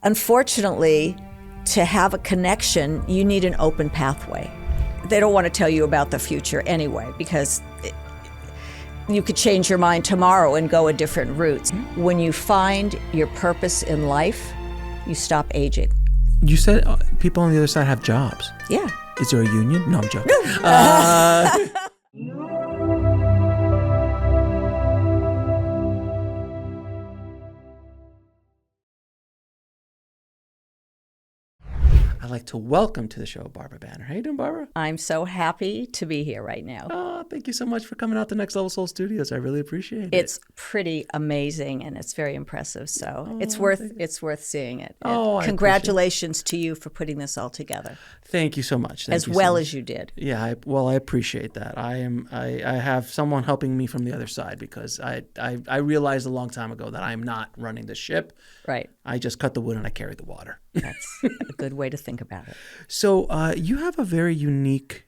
Unfortunately, to have a connection, you need an open pathway. They don't want to tell you about the future anyway, because you could change your mind tomorrow and go a different route. When you find your purpose in life, you stop aging. You said people on the other side have jobs. Yeah. Is there a union? No, I'm joking. I'd like to welcome to the show Barbra Banner. How you doing, Barbara? I'm so happy to be here right now. Oh, thank you so much for coming out to Next Level Soul Studios. I really appreciate it. It's pretty amazing and it's very impressive. So it's worth seeing it. Oh, congratulations to you for putting this all together. Thank you so much. As well as you did. Yeah, I appreciate that. I have someone helping me from the other side because I realized a long time ago that I'm not running the ship. Right. I just cut the wood and I carry the water. That's a good way to think about it. So you have a very unique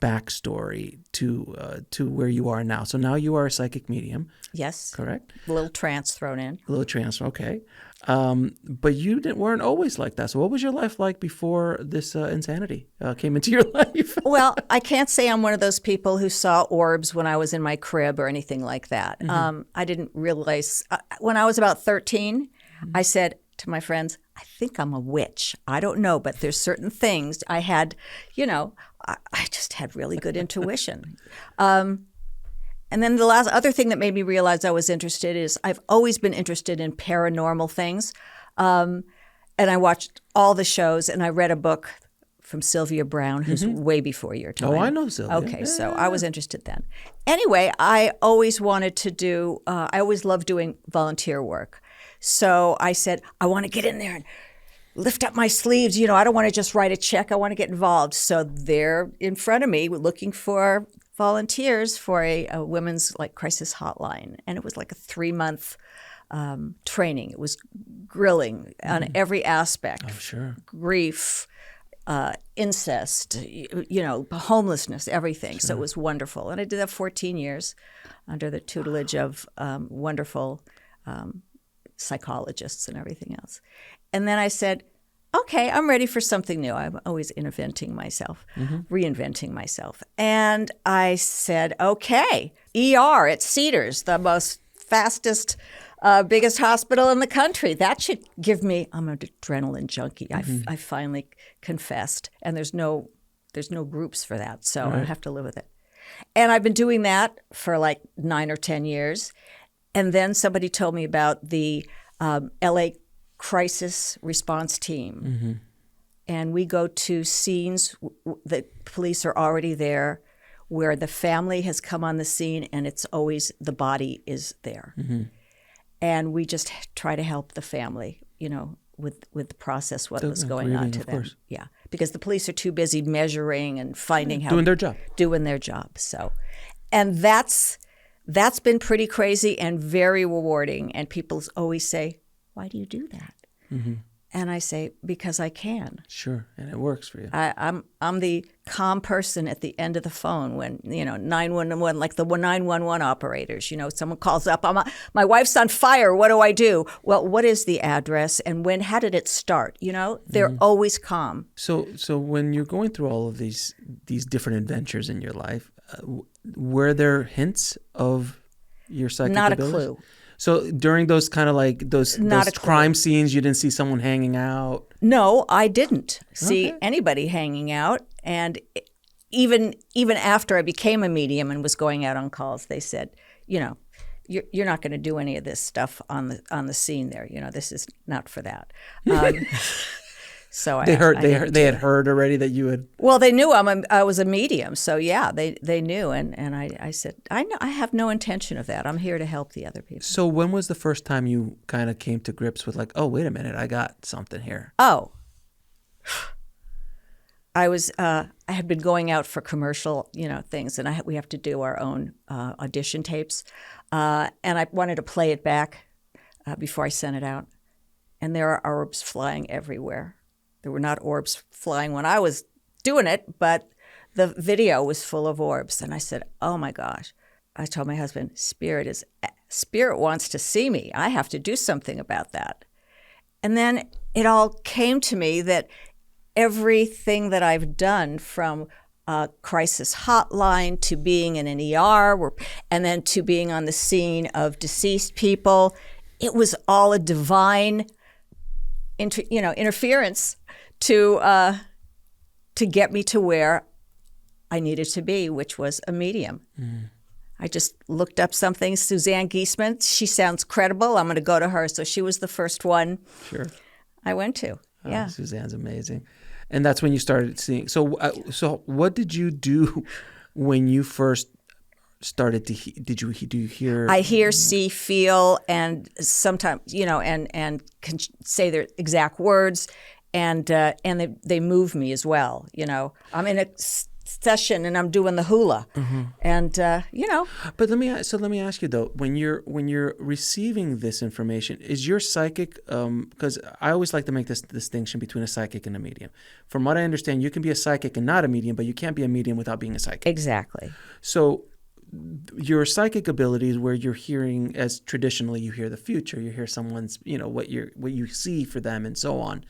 backstory to where you are now. So now you are a psychic medium. Yes. Correct? A little trance thrown in. A little trance, okay. But you weren't always like that. So what was your life like before this insanity came into your life? Well, I can't say I'm one of those people who saw orbs when I was in my crib or anything like that. Mm-hmm. I didn't realize, when I was about 13, mm-hmm. I said to my friends, I think I'm a witch. I don't know, but there's certain things I had, I just had really good intuition. And then the last other thing that made me realize I was interested is I've always been interested in paranormal things. And I watched all the shows and I read a book from Sylvia Brown, who's mm-hmm. way before your time. Oh, I know Sylvia. Okay, so I was interested then. Anyway, I always wanted to do, I always loved doing volunteer work. So I said, I want to get in there and lift up my sleeves. I don't want to just write a check. I want to get involved. So they're in front of me looking for volunteers for a women's crisis hotline. And it was like a 3-month training. It was grilling on every aspect. Oh, sure. Grief, incest, homelessness, everything. Sure. So it was wonderful. And I did that 14 years under the tutelage of wonderful psychologists and everything else. And then I said, okay, I'm ready for something new. I'm always reinventing myself. And I said, okay, ER at Cedars, the most fastest, biggest hospital in the country. That should give me, I'm an adrenaline junkie. Mm-hmm. I finally confessed. And there's no groups for that, so right. I have to live with it. And I've been doing that for 9 or 10 years. And then somebody told me about the LA crisis response team. Mm-hmm. And we go to scenes, the police are already there, where the family has come on the scene and it's always the body is there. Mm-hmm. And we just try to help the family, with the process, what was going on to them. Course. Yeah, because the police are too busy measuring and finding how. Doing their job. So, and that's been pretty crazy and very rewarding. And people always say, why do you do that? Mm-hmm. And I say, because I can. Sure, and it works for you. I'm the calm person at the end of the phone when, 911, like the 911 operators, someone calls up, my wife's on fire, what do I do? Well, what is the address and how did it start? They're mm-hmm. always calm. So when you're going through all of these different adventures in your life, were there hints of your psychic Not abilities? A clue. So during those kind of those crime scenes, you didn't see someone hanging out? No, I didn't see anybody hanging out. And even after I became a medium and was going out on calls, they said, you're not going to do any of this stuff on the scene there. This is not for that. So they had heard already that you had. Well, they knew I was a medium, so yeah, they knew, and I said I have no intention of that. I'm here to help the other people. So when was the first time you kind of came to grips with oh, wait a minute, I got something here? Oh, I had been going out for commercial things, and we have to do our own audition tapes, and I wanted to play it back before I sent it out, and there are orbs flying everywhere. There were not orbs flying when I was doing it, but the video was full of orbs. And I said, oh my gosh. I told my husband, Spirit wants to see me. I have to do something about that. And then it all came to me that everything that I've done, from crisis hotline to being in an ER, and then to being on the scene of deceased people, it was all a divine interference to get me to where I needed to be, which was a medium. I just looked up something, Suzanne Giesemann. She sounds credible. I'm going to go to her. So she was the first one I went to. Yeah. Suzanne's amazing. And that's when you started seeing. So what did you do when you first started to do you hear? I hear, see, feel, and sometimes, and can say their exact words, and they move me as well. I'm in a session and I'm doing the hula, and But let me ask you though, when you're receiving this information, is your psychic? Because I always like to make this distinction between a psychic and a medium. From what I understand, you can be a psychic and not a medium, but you can't be a medium without being a psychic. Exactly. So your psychic abilities, where you're hearing, as traditionally you hear the future, you hear someone's, what you see for them and so on.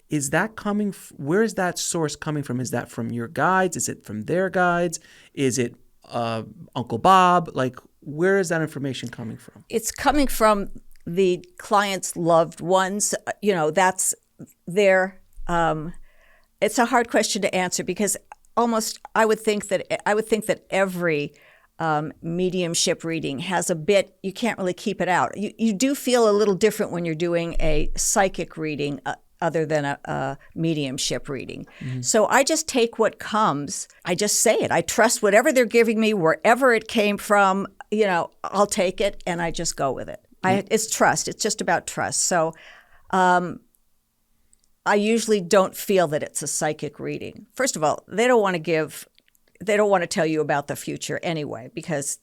Is that coming? Where is that source coming from? Is that from your guides? Is it from their guides? Is it Uncle Bob? Like, where is that information coming from? It's coming from the client's loved ones. That's their. It's a hard question to answer, because I would think that every mediumship reading has a bit. You can't really keep it out. You do feel a little different when you're doing a psychic reading, other than a mediumship reading. So I just take what comes. I just say it. I trust whatever they're giving me, wherever it came from. I'll take it and I just go with it. It's trust. It's just about trust. So I usually don't feel that it's a psychic reading. First of all, they don't want to tell you about the future anyway, because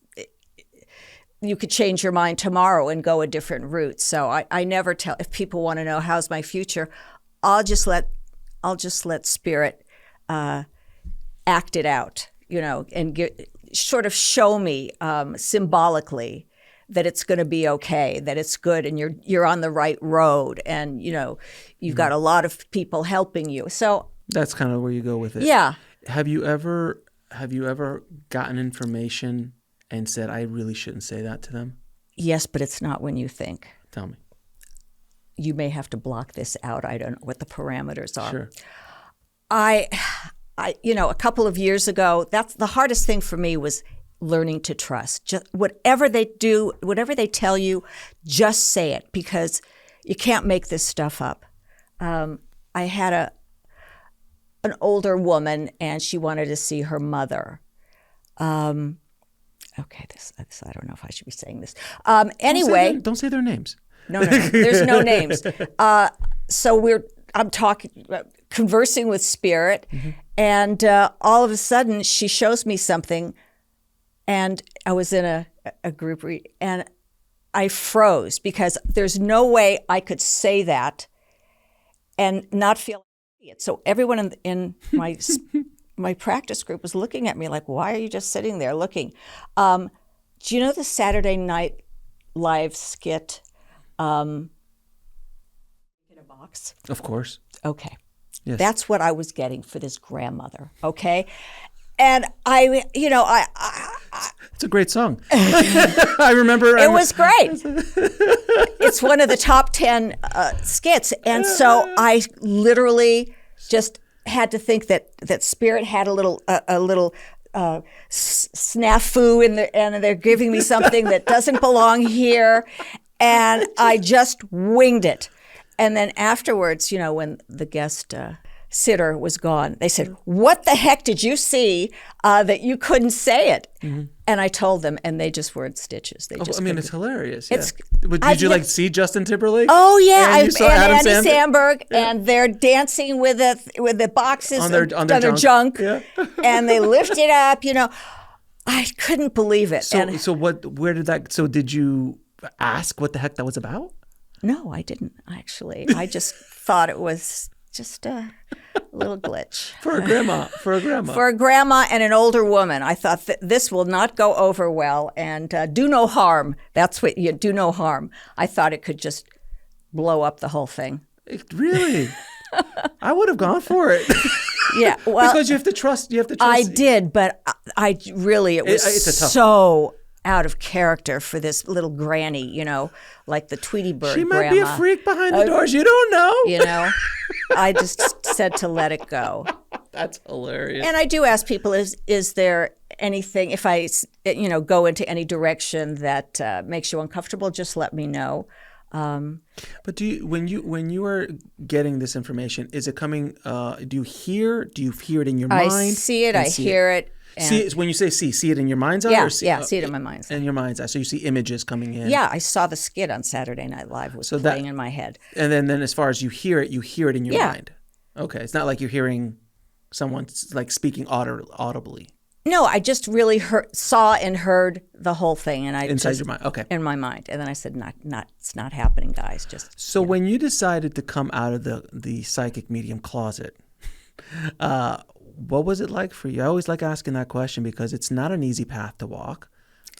you could change your mind tomorrow and go a different route. So I never tell. If people want to know how's my future, I'll just let spirit act it out, and sort of show me symbolically that it's going to be okay, that it's good, and you're on the right road, and you've got a lot of people helping you. So that's kind of where you go with it. Yeah. Have you ever gotten information and said, I really shouldn't say that to them? Yes, but it's not when you think. Tell me. You may have to block this out. I don't know what the parameters are. Sure. I a couple of years ago, that's the hardest thing for me, was learning to trust. Just whatever they do, whatever they tell you, just say it, because you can't make this stuff up. I had an older woman, and she wanted to see her mother. Okay, this I don't know if I should be saying this. Anyway, don't say their names. No. There's no names. So I'm conversing with spirit, and all of a sudden she shows me something, and I was in a group read, and I froze, because there's no way I could say that and not feel idiot. So everyone in my my practice group was looking at me like, why are you just sitting there looking? Do you know the Saturday Night Live skit, in a box? Of course. Okay. Yes. That's what I was getting for this grandmother. Okay. And it's a great song. I remember. It was great. It's one of the top 10 skits. And so I literally just had to think that spirit had a little snafu in there, and they're giving me something that doesn't belong here. And I just winged it. And then afterwards, when the guest sitter was gone, they said, what the heck did you see that you couldn't say it? And I told them, and they just were in stitches. They just it's hilarious. Yeah. Did you see Justin Timberlake? Oh yeah, and Andy Samberg, and they're dancing with the boxes on their junk, yeah. And they lift it up. I couldn't believe it. Where did that? So did you ask what the heck that was about? No, I didn't actually. I just thought it was just a little glitch. For a grandma. For a grandma and an older woman. I thought this will not go over well, and do no harm. That's what you do, no harm. I thought it could just blow up the whole thing. Really? I would have gone for it. Yeah, well, because you have to trust. I did, but I really, it was it's a tough so out of character for this little granny, like the Tweety Bird She might grandma. be a freak behind the doors. You don't know. I just said to let it go. That's hilarious. And I do ask people, is there anything, if I, go into any direction that makes you uncomfortable, just let me know. But when you are getting this information, is it coming? Do you hear it in your mind? I see it. I hear it. See, when you say see it in your mind's eye? Yeah, or see it in my mind's eye. In your mind's eye. So you see images coming in. Yeah, I saw the skit on Saturday Night Live was playing in my head. And then as far as you hear it in your mind. Okay, it's not like you're hearing someone like speaking audibly. No, I just really saw and heard the whole thing, and inside your mind. Okay, in my mind, and then I said, it's not happening, guys. So when you decided to come out of the psychic medium closet, what was it like for you? I always like asking that question because it's not an easy path to walk,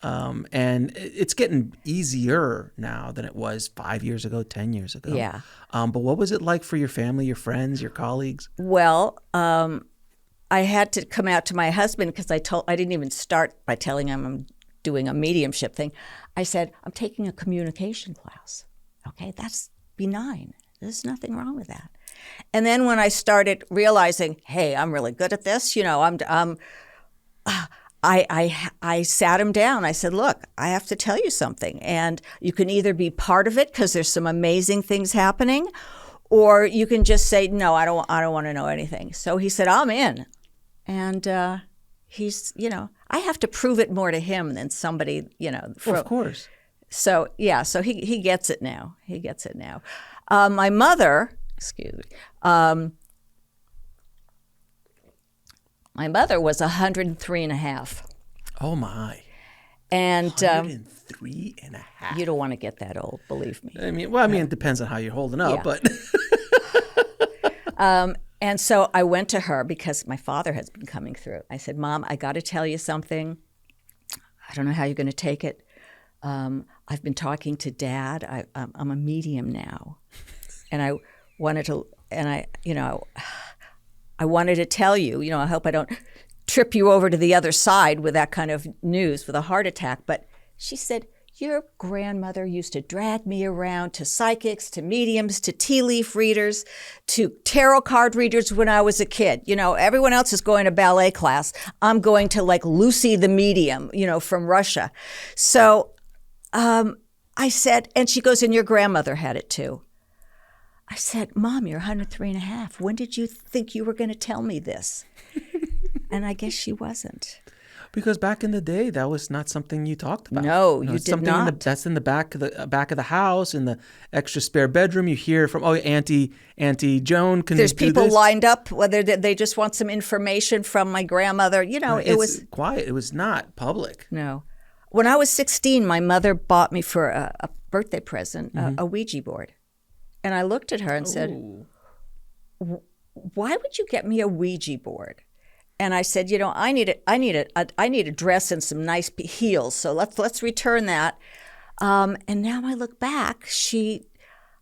and it's getting easier now than it was 5 years ago, 10 years ago. Yeah. But what was it like for your family, your friends, your colleagues? Well, I had to come out to my husband because I didn't even start by telling him I'm doing a mediumship thing. I said, I'm taking a communication class. Okay, that's benign. There's nothing wrong with that. And then when I started realizing, hey, I'm really good at this, I sat him down. I said, look, I have to tell you something. And you can either be part of it because there's some amazing things happening, or you can just say, no, I don't want to know anything. So he said, I'm in. And he's, I have to prove it more to him than somebody, Of course. So, yeah, so he gets it now. He gets it now. My mother, my mother was 103 and a half. Oh, my. And 103 and a half. You don't want to get that old, believe me. It depends on how you're holding up, but. And so I went to her because my father has been coming through. I said, Mom, I got to tell you something. I don't know how you're going to take it. I've been talking to Dad. I'm a medium now. And I wanted to, I wanted to tell you, I hope I don't trip you over to the other side with that kind of news, with a heart attack. But she said, your grandmother used to drag me around to psychics, to mediums, to tea leaf readers, to tarot card readers when I was a kid. Everyone else is going to ballet class. I'm going to like Lucy the medium, from Russia. So I said, and she goes, and your grandmother had it too. I said, Mom, you're 103 and a half. When did you think you were going to tell me this? And I guess she wasn't. Because back in the day, that was not something you talked about. No, you did not. That's in the back of the house, in the extra spare bedroom. You hear from, Auntie Joan can do this. There's people lined up, whether they just want some information from my grandmother. It was quiet. It was not public. No. When I was 16, my mother bought me for a birthday present a Ouija board. And I looked at her and said, why would you get me a Ouija board? And I said, I need a dress and some nice heels. So let's return that. And now I look back,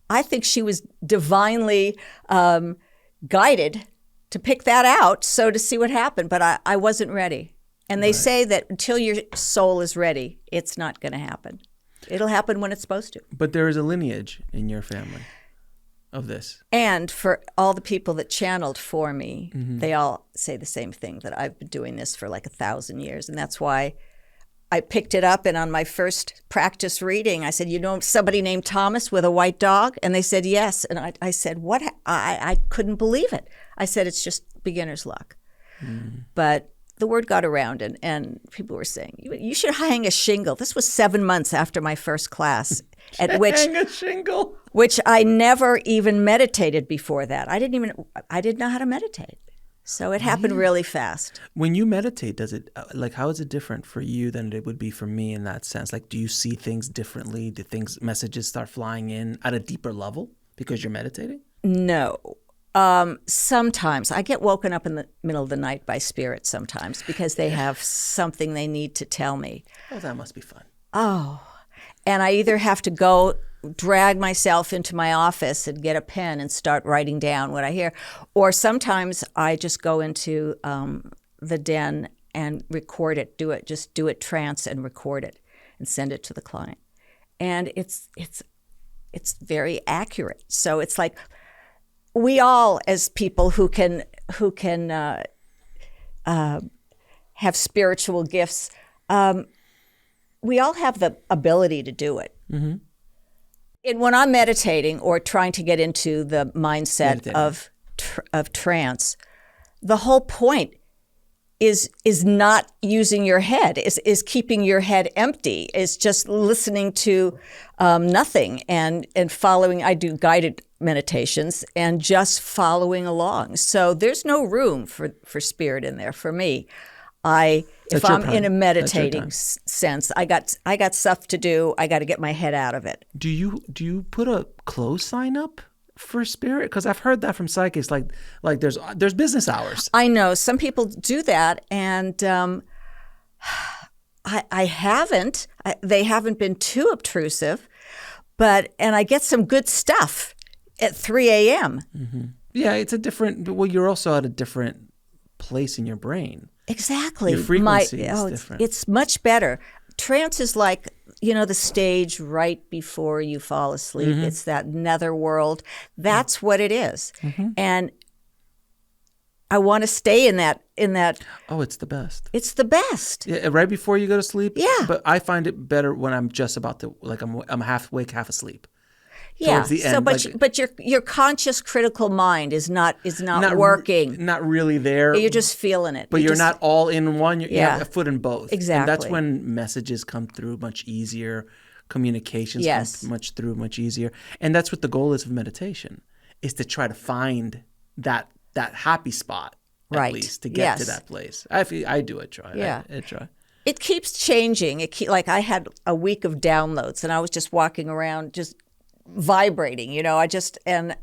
I think she was divinely guided to pick that out. So to see what happened, but I wasn't ready. And they say that until your soul is ready, it's not going to happen. It'll happen when it's supposed to. But there is a lineage in your family of this. And for all the people that channeled for me, they all say the same thing, that I've been doing this for like 1,000 years. And that's why I picked it up. And on my first practice reading, I said, somebody named Thomas with a white dog? And they said, yes. And I said, what? I couldn't believe it. I said, it's just beginner's luck. But the word got around, and people were saying, you should hang a shingle. This was 7 months after my first class. Hang a shingle? Which I never even meditated before that. I didn't know how to meditate. So it happened really fast. When you meditate, does it, how is it different for you than it would be for me in that sense? Like, do you see things differently? Do messages start flying in at a deeper level because you're meditating? No. Sometimes I get woken up in the middle of the night by spirits sometimes because they have something they need to tell me. Oh, that must be fun. Oh, and I either have to go drag myself into my office and get a pen and start writing down what I hear. Or sometimes I just go into the den and record it, do it trance and record it and send it to the client. And it's very accurate. So it's like we all, as people who can have spiritual gifts, we all have the ability to do it. Mm-hmm. And when I'm meditating or trying to get into the mindset of trance, the whole point is not using your head, is keeping your head empty, is just listening to nothing and following. I do guided meditations and just following along. So there's no room for spirit in there for me. If I'm in a meditating sense, I got stuff to do. I got to get my head out of it. Do you put a close sign up for spirit? Because I've heard that from psychics, like there's business hours. I know some people do that, and I haven't. They haven't been too obtrusive, and I get some good stuff at 3 a.m. Mm-hmm. Yeah, it's a different. Well, you're also at a different place in your brain. Exactly. Your frequency is different. It's much better. Trance is like, the stage right before you fall asleep. Mm-hmm. It's that nether world. That's what it is. Mm-hmm. And I want to stay in that. Oh, it's the best. It's the best. Yeah, right before you go to sleep. Yeah. But I find it better when I'm just about to, I'm half awake, half asleep. Yeah. The end, but your conscious critical mind is not working. Not really there. You're just feeling it. But you're not all in one. You have a foot in both. Exactly. And that's when messages come through much easier. Communications come much easier. And that's what the goal is of meditation, is to try to find that happy spot at least to get to that place. I do it. Try. Yeah. I try. It keeps changing. Like I had a week of downloads, and I was just walking around just vibrating, I just and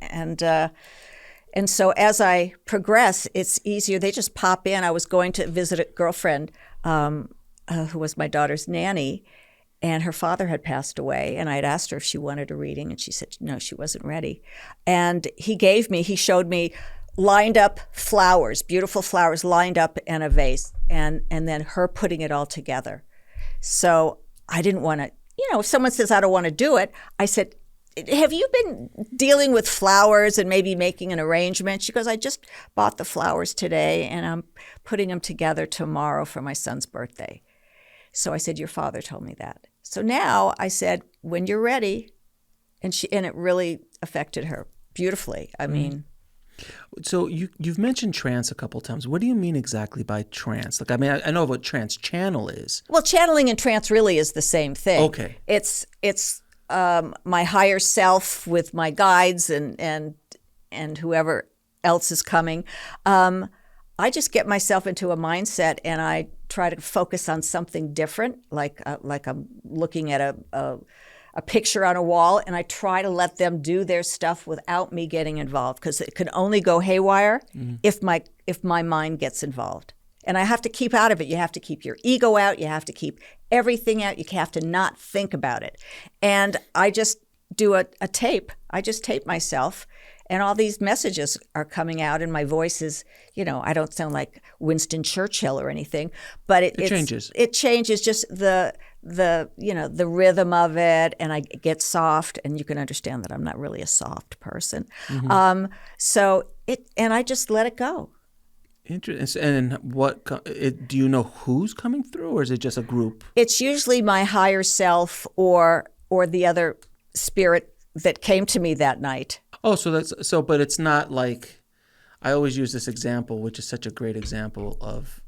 so as I progress, it's easier. They just pop in. I was going to visit a girlfriend who was my daughter's nanny, and her father had passed away, and I had asked her if she wanted a reading, and she said no, she wasn't ready. And he showed me lined up flowers, beautiful flowers lined up in a vase, and then her putting it all together. So I didn't want to, if someone says I don't want to do it, I said, have you been dealing with flowers and maybe making an arrangement? She goes, I just bought the flowers today and I'm putting them together tomorrow for my son's birthday. So I said, your father told me that. So now I said, when you're ready, and it really affected her beautifully. I mean. So you've mentioned trance a couple times. What do you mean exactly by trance? I know what trance channel is. Well, channeling and trance really is the same thing. Okay. It's my higher self with my guides and whoever else is coming. I just get myself into a mindset and I try to focus on something different, like I'm looking at a picture on a wall, and I try to let them do their stuff without me getting involved, because it can only go haywire if my mind gets involved. And I have to keep out of it. You have to keep your ego out. You have to keep everything out. You have to not think about it. And I just do a tape. I just tape myself, and all these messages are coming out, and my voice is, I don't sound like Winston Churchill or anything, but it changes. It changes just the rhythm of it, and I get soft, and you can understand that I'm not really a soft person. Mm-hmm. And I just let it go. Interesting. And do you know who's coming through, or is it just a group? It's usually my higher self or the other spirit that came to me that night. Oh, but it's not like, I always use this example, which is such a great example of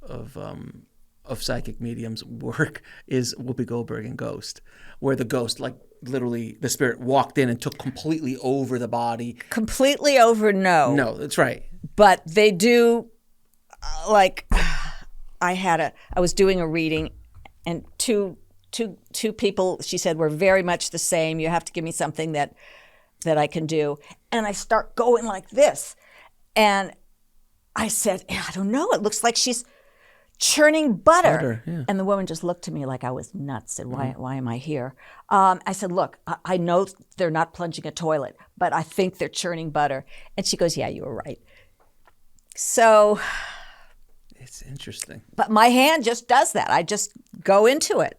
psychic mediums work, is Whoopi Goldberg in Ghost, where the ghost, like literally the spirit walked in and took completely over the body. Completely over, no. No, that's right. But they do. I was doing a reading, and two people, she said, were very much the same. You have to give me something that I can do. And I start going like this. And I said, I don't know. It looks like she's churning butter. Yeah. And the woman just looked at me like I was nuts. Said, why am I here? I said, look, I know they're not plunging a toilet, but I think they're churning butter. And she goes, yeah, you were right. So... It's interesting. But my hand just does that. I just go into it.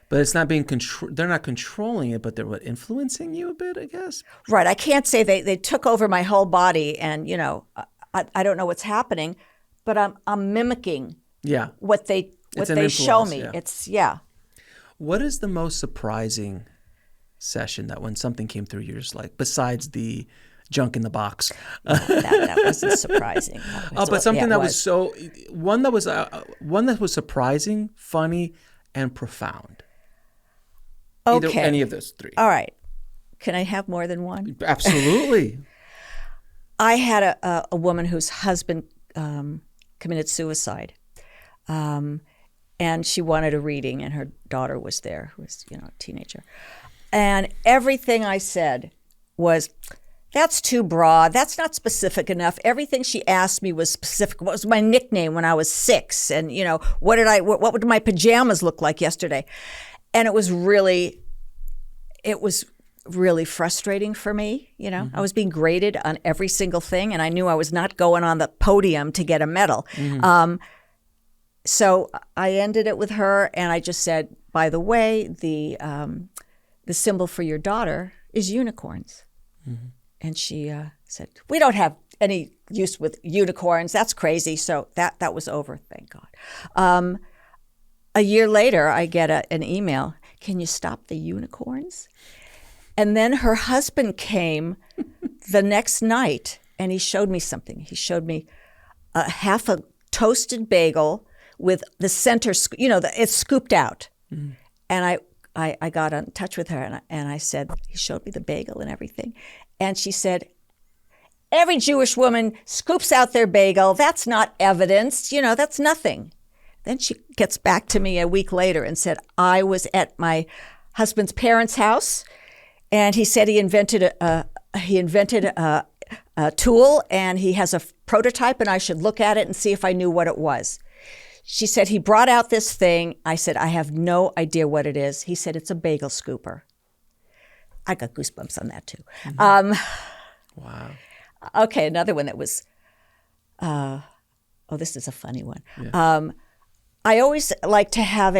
But it's not being they're not controlling it, but they're influencing you a bit, I guess. Right. I can't say they took over my whole body, and I don't know what's happening, but I'm mimicking what they show me. Yeah. What is the most surprising session that when something came through, you're just like, besides the junk in the box? No, that wasn't surprising. But something that was one that was surprising, funny, and profound. Okay. Either any of those three. All right. Can I have more than one? Absolutely. I had a woman whose husband committed suicide, and she wanted a reading, and her daughter was there, who was a teenager, and everything I said was, that's too broad. That's not specific enough. Everything she asked me was specific. What was my nickname when I was 6? And, what would my pajamas look like yesterday? And it was really frustrating for me. I was being graded on every single thing, and I knew I was not going on the podium to get a medal. So I ended it with her, and I just said, by the way, the symbol for your daughter is unicorns. And she said, we don't have any use with unicorns. That's crazy. So that was over, thank God. A year later, I get an email, can you stop the unicorns? And then her husband came the next night, and he showed me something. He showed me half a toasted bagel with the center, it's scooped out. And I got in touch with her, and I said, he showed me the bagel and everything. And she said, every Jewish woman scoops out their bagel. That's not evidence. That's nothing. Then she gets back to me a week later and said, I was at my husband's parents' house, and he said he invented a tool, and he has a prototype, and I should look at it and see if I knew what it was. She said, he brought out this thing. I said, I have no idea what it is. He said, it's a bagel scooper. I got goosebumps on that too. Wow. Okay, another one that was, this is a funny one. Yeah. I always like to have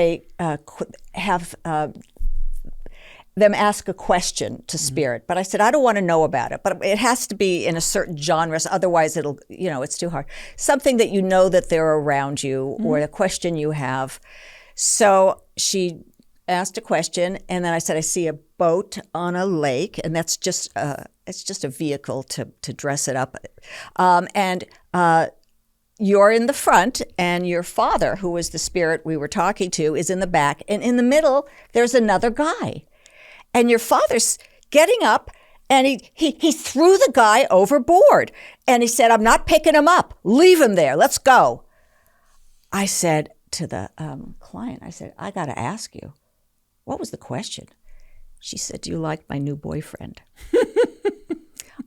them ask a question to spirit, but I said, I don't want to know about it, but it has to be in a certain genre, otherwise it'll, it's too hard. Something that that they're around you, or a question you have. So she asked a question, and then I said, I see a boat on a lake, and that's just it's just a vehicle to dress it up. And you're in the front, and your father, who was the spirit we were talking to, is in the back, and in the middle there's another guy. And your father's getting up, and he threw the guy overboard. And he said, I'm not picking him up. Leave him there. Let's go. I said to the client, I said, I got to ask you, what was the question? She said, do you like my new boyfriend?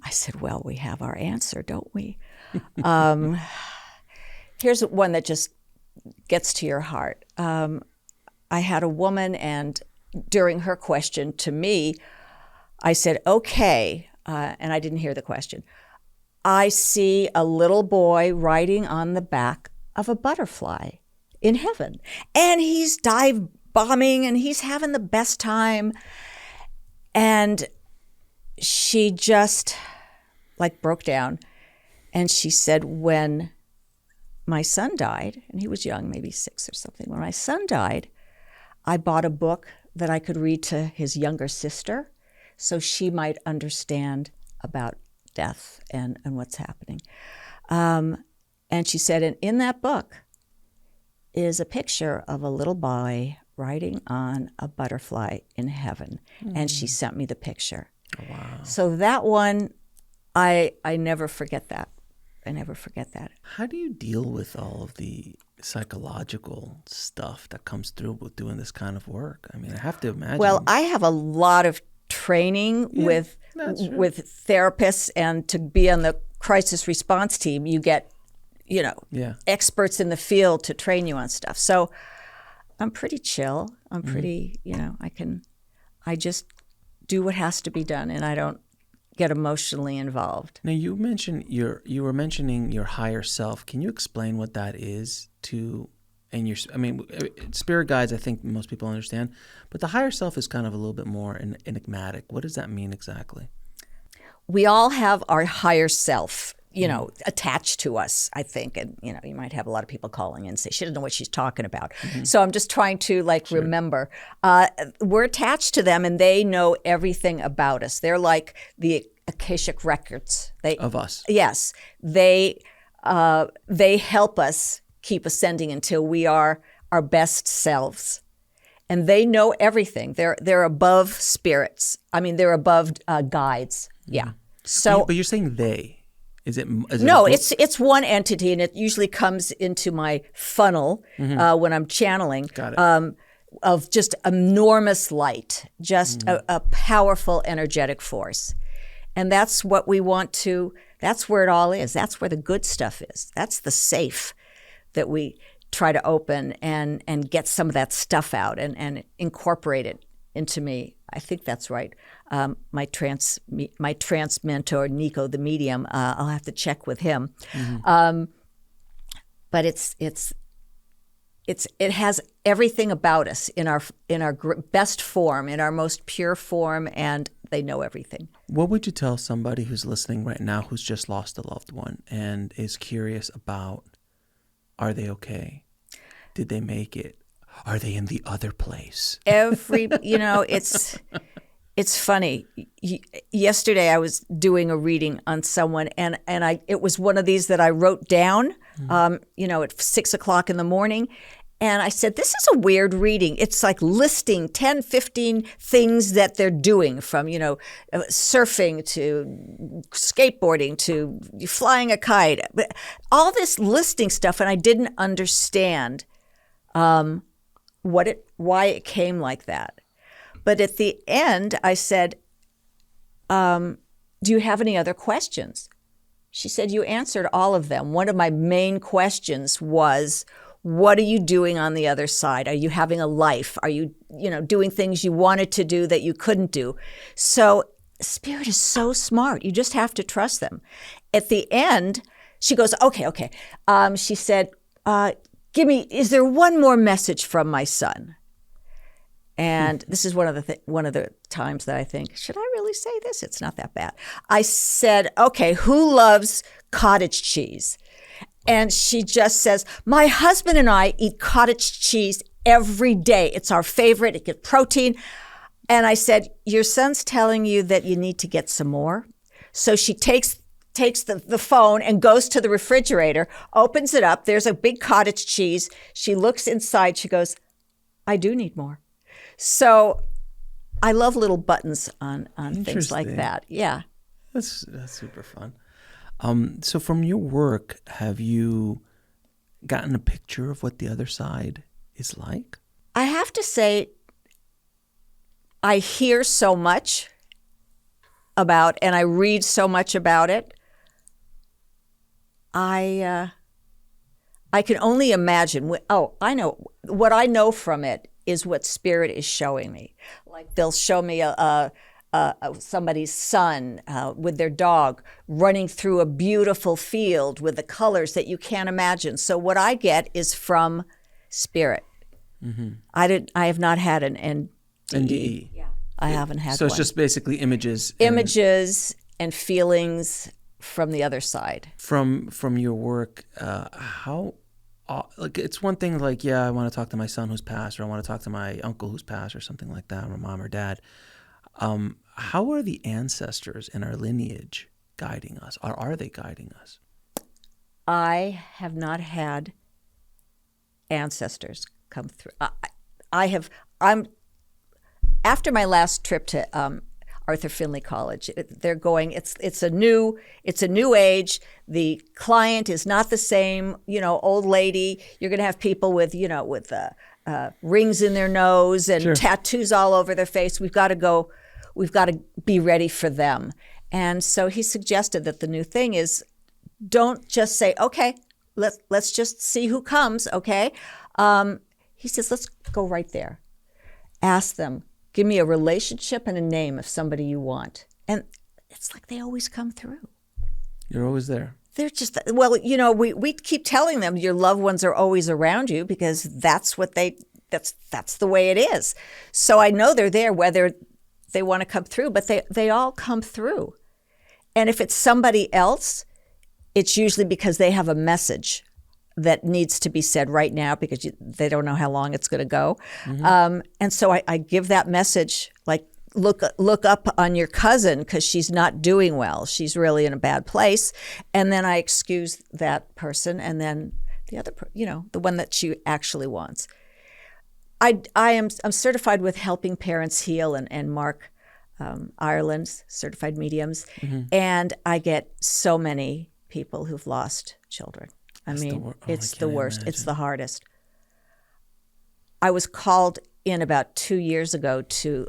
I said, well, we have our answer, don't we? Here's one that just gets to your heart. I had a woman, and during her question to me, I said, okay, and I didn't hear the question. I see a little boy riding on the back of a butterfly in heaven, and he's dive bombing, and he's having the best time. And she just broke down, and she said, when my son died, and he was young, maybe 6 or something, when my son died, I bought a book that I could read to his younger sister so she might understand about death and what's happening. And she said, and in that book is a picture of a little boy riding on a butterfly in heaven. And she sent me the picture. Oh, wow. So that one, I never forget that. I never forget that. How do you deal with all of the psychological stuff that comes through with doing this kind of work? I mean, I have to imagine. Well, I have a lot of training with therapists, and to be on the crisis response team, you get experts in the field to train you on stuff. So I'm pretty chill. I'm pretty, I just do what has to be done, and I don't get emotionally involved. Now you were mentioning your higher self. Can you explain what that is spirit guides, I think most people understand, but the higher self is kind of a little bit more enigmatic. What does that mean exactly? We all have our higher self, attached to us, I think. And, you might have a lot of people calling in and say, she doesn't know what she's talking about. So I'm just trying to remember. We're attached to them, and they know everything about us. They're like the Akashic records. Of us. Yes. They help us keep ascending until we are our best selves. And they know everything. They're above spirits. I mean, they're above guides. Yeah. So, but you're saying they. Is it no, it's one entity, and it usually comes into my funnel when I'm channeling. Got it. Of just enormous light, just a powerful energetic force. And that's what we want to, that's where it all is. That's where the good stuff is. That's the safe that we try to open and get some of that stuff out and incorporate it into me. I think that's right. My trance mentor, Nico, the medium, I'll have to check with him. But it has everything about us in our best form, in our most pure form, and they know everything. What would you tell somebody who's listening right now who's just lost a loved one and is curious about, are they okay? Did they make it? Are they in the other place? It's funny. Yesterday I was doing a reading on someone, and it was one of these that I wrote down, at 6:00 in the morning. And I said, this is a weird reading. It's like listing 10, 15 things that they're doing, from, surfing to skateboarding to flying a kite, but all this listing stuff. And I didn't understand why it came like that. But at the end, I said, do you have any other questions? She said, you answered all of them. One of my main questions was, what are you doing on the other side? Are you having a life? Are you, doing things you wanted to do that you couldn't do? So Spirit is so smart. You just have to trust them. At the end, she goes, okay. She said, is there one more message from my son? And this is one of the times that I think, should I really say this? It's not that bad. I said, okay, who loves cottage cheese? And she just says, my husband and I eat cottage cheese every day. It's our favorite. It gets protein. And I said, your son's telling you that you need to get some more? So she takes the phone and goes to the refrigerator, opens it up. There's a big cottage cheese. She looks inside. She goes, I do need more. So I love little buttons on things like that. Yeah. That's super fun. So from your work, have you gotten a picture of what the other side is like? I have to say, I hear so much about, and I read so much about it. I can only imagine. I know. What I know from it is what Spirit is showing me. Like they'll show me somebody's son with their dog running through a beautiful field with the colors that you can't imagine. So what I get is from Spirit. Mm-hmm. I have not had an NDE. Yeah, I haven't had. So it's just basically images and feelings from the other side. From your work, it's one thing like, I want to talk to my son who's passed, or I want to talk to my uncle who's passed, or something like that, or mom or dad. How are the ancestors in our lineage guiding us? Or are they guiding us? I have not had ancestors come through. I'm after my last trip to Arthur Findlay College. They're going. It's a new age. The client is not the same. Old lady. You're going to have people with rings in their nose and tattoos all over their face. We've got to be ready for them. And so he suggested that the new thing is, don't just say, okay, let's just see who comes, okay? He says, let's go right there. Ask them, give me a relationship and a name of somebody you want. And it's like they always come through. You're always there. They're just, well, you know, we keep telling them your loved ones are always around you because that's what that's the way it is. So I know they're there whether they want to come through, but they all come through. And if it's somebody else, it's usually because they have a message that needs to be said right now because they don't know how long it's going to go. Mm-hmm. And so I give that message, like, look up on your cousin because she's not doing well. She's really in a bad place. And then I excuse that person, and then the other, the one that she actually wants. I'm certified with Helping Parents Heal and Mark Ireland's certified mediums, mm-hmm. and I get so many people who've lost children. It's the worst. Imagine. It's the hardest. I was called in about 2 years ago to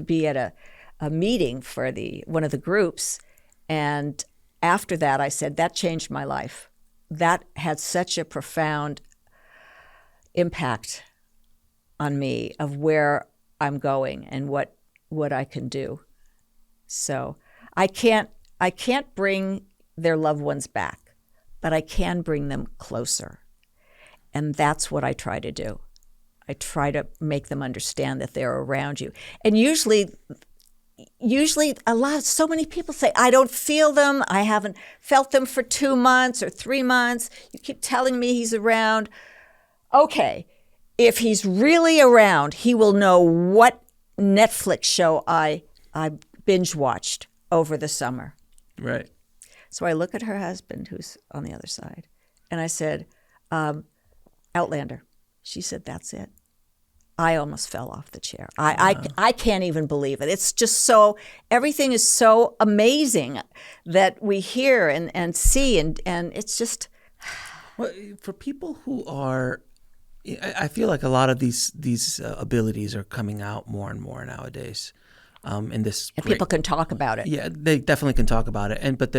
be at a meeting for one of the groups, and after that I said, that changed my life. That had such a profound impact on me of where I'm going and what I can do. So I can't bring their loved ones back, but I can bring them closer. And that's what I try to do. I try to make them understand that they're around you. And usually so many people say, I don't feel them. I haven't felt them for 2 months or 3 months. You keep telling me he's around. Okay, if he's really around, he will know what Netflix show I binge watched over the summer. Right. So I look at her husband, who's on the other side, and I said, Outlander. She said, that's it. I almost fell off the chair. I can't even believe it. It's just everything is so amazing that we hear and see, and it's just. Well, for people who are, I feel like a lot of these abilities are coming out more and more nowadays. And people can talk about it. Yeah, they definitely can talk about it. But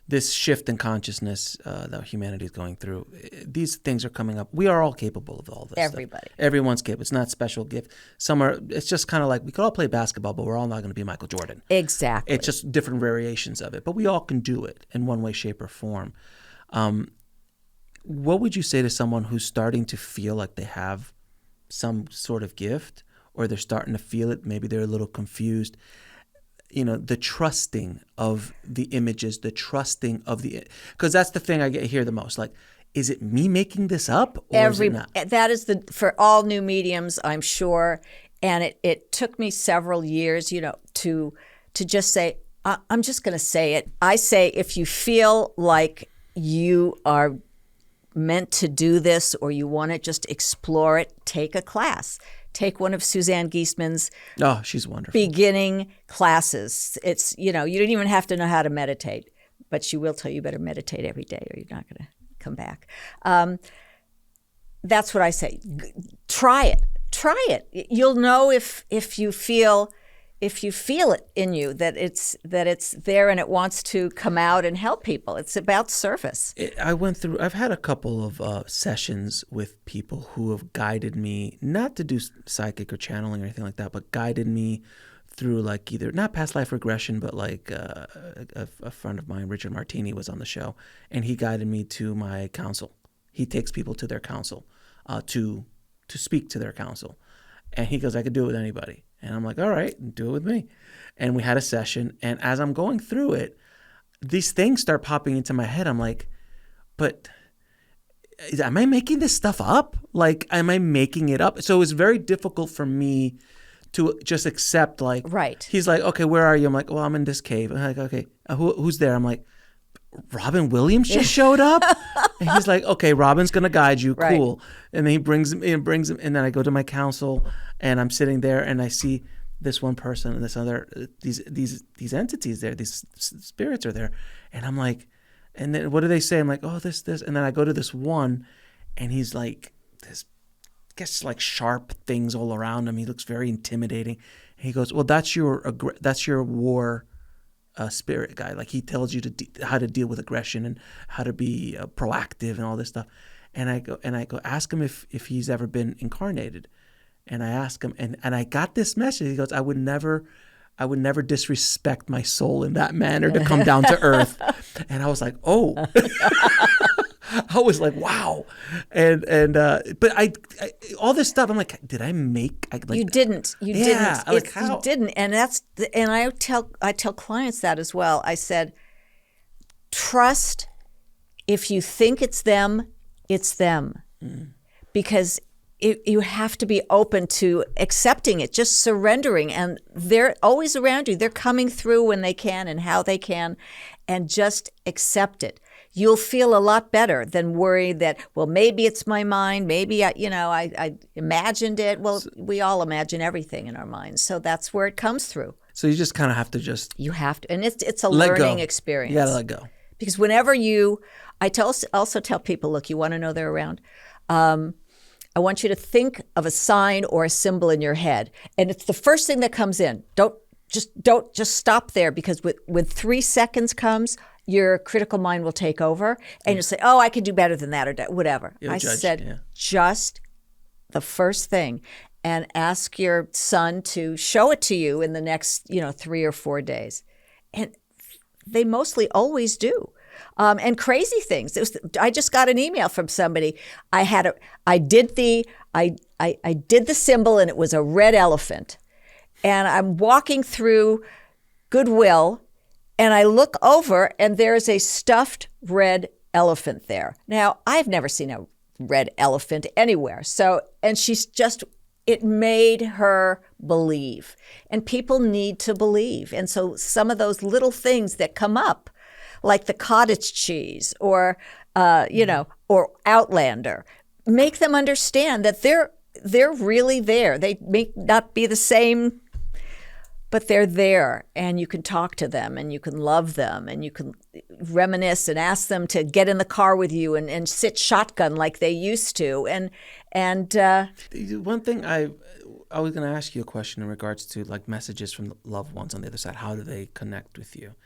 this shift in consciousness that humanity is going through, these things are coming up. We are all capable of all this. Everybody. Stuff. Everyone's capable. It's not a special gift. It's just kind of like we could all play basketball, but we're all not going to be Michael Jordan. Exactly. It's just different variations of it. But we all can do it in one way, shape, or form. What would you say to someone who's starting to feel like they have some sort of gift, or they're starting to feel it, maybe they're a little confused? The trusting of the images, the trusting of because that's the thing I hear the most. Like, is it me making this up, or is it not? That is for all new mediums, I'm sure. And it took me several years, to just say, I'm just going to say it. I say, if you feel like you are meant to do this or you want to just explore it, take a class. Take one of Suzanne Giesemann's she's wonderful. beginning classes. It's, you don't even have to know how to meditate, but she will tell you better meditate every day or you're not going to come back. That's what I say. Try it. Try it. You'll know if you feel it in you that it's there and it wants to come out and help people. It's about service. I've had a couple of sessions with people who have guided me, not to do psychic or channeling or anything like that, but guided me through like either not past life regression, but like a friend of mine, Richard Martini, was on the show, and he guided me to my council. He takes people to their council to speak to their council. And he goes, I could do it with anybody. And I'm like, all right, do it with me. And we had a session. And as I'm going through it, these things start popping into my head. I'm like, but am I making this stuff up? Like, am I making it up? So it was very difficult for me to just accept, like, right. He's like, okay, where are you? I'm like, well, I'm in this cave. I'm like, okay, who's there? I'm like, Robin Williams just showed up. And he's like, okay, Robin's going to guide you. Right. Cool. And then he brings him. And then I go to my council and I'm sitting there and I see this one person and this other, these entities there, these spirits are there. And I'm like, and then what do they say? I'm like, oh, this. And then I go to this one and he's like, gets like sharp things all around him. He looks very intimidating. And he goes, well, that's your war a spirit guy. Like he tells you how to deal with aggression and how to be proactive and all this stuff. And I go ask him if he's ever been incarnated. And I ask him, and I got this message. He goes, I would never disrespect my soul in that manner to come down to earth. And I was like, oh. I was like, wow. But I all this stuff, I'm like, did I make? You didn't. You yeah, didn't. Like, how? You didn't. And I tell clients that as well. I said, trust. If you think it's them, because you have to be open to accepting it, just surrendering. And they're always around you. They're coming through when they can and how they can, and just accept it. You'll feel a lot better than worry that, well, maybe it's my mind. Maybe I imagined it. Well, we all imagine everything in our minds. So that's where it comes through. So you just kind of have to You have to. And it's a learning experience. You got to let go. Because whenever I also tell people, look, you want to know they're around. I want you to think of a sign or a symbol in your head. And it's the first thing that comes in. Don't just stop there, because when 3 seconds comes, your critical mind will take over and you'll say, oh, I could do better than that or whatever. I said, just the first thing, and ask your son to show it to you in the next, 3 or 4 days. And they mostly always do. And crazy things. I just got an email from somebody. I did the symbol, and it was a red elephant. And I'm walking through Goodwill, and I look over, and there's a stuffed red elephant there. Now, I've never seen a red elephant anywhere. And it made her believe. And people need to believe. And so some of those little things that come up, like the cottage cheese or Outlander, make them understand that they're really there. They may not be the same, but they're there, and you can talk to them, and you can love them, and you can reminisce and ask them to get in the car with you and sit shotgun like they used to. And one thing I was going to ask you a question in regards to like messages from the loved ones on the other side. How do they connect with you?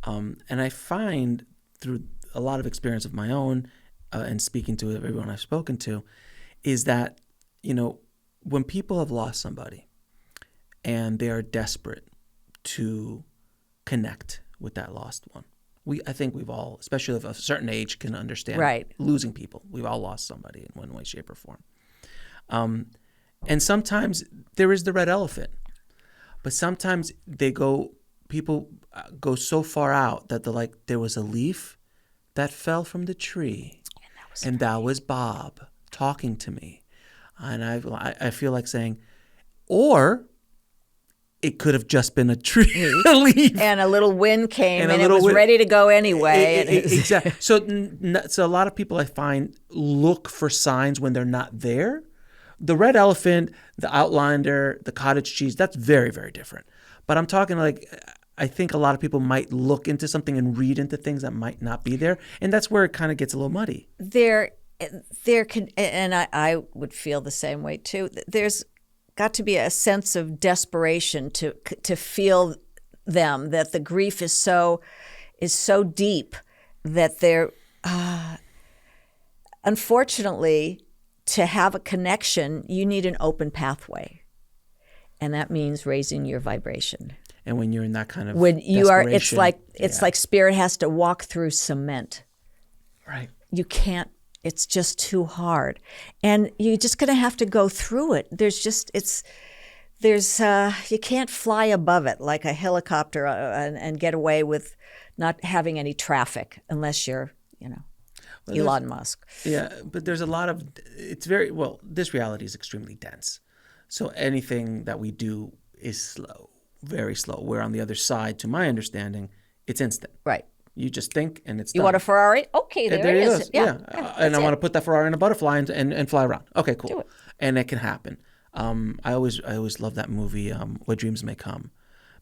And I find through a lot of experience of my own and speaking to everyone I've spoken to, is that, when people have lost somebody and they are desperate to connect with that lost one, I think we've all, especially of a certain age, can understand losing people. We've all lost somebody in one way, shape, or form. And sometimes there is the red elephant, but sometimes people go so far out that there was a leaf that fell from the tree, and that was Bob talking to me. And I feel like saying, or it could have just been a tree, a leaf. And a little wind came, and it was ready to go anyway. Exactly. So a lot of people, I find, look for signs when they're not there. The red elephant, the Outlander, the cottage cheese, that's very, very different. But I'm talking I think a lot of people might look into something and read into things that might not be there. And that's where it kind of gets a little muddy. There can, and I would feel the same way too. There's got to be a sense of desperation to feel them, that the grief is so deep that they're, unfortunately, to have a connection, you need an open pathway. And that means raising your vibration. And when you're in that kind of it's like spirit has to walk through cement. Right. You can't. It's just too hard, and you're just going to have to go through it. You can't fly above it like a helicopter and get away with not having any traffic unless you're, Elon Musk. Yeah, but there's a lot of. This reality is extremely dense, so anything that we do is slow. Very slow. Where on the other side, to my understanding, it's instant. Right. You just think and it's done. You want a Ferrari? Okay, there it is. Yeah. And I want to put that Ferrari in a butterfly and fly around. Okay, cool. Do it. And it can happen. I always love that movie, What Dreams May Come,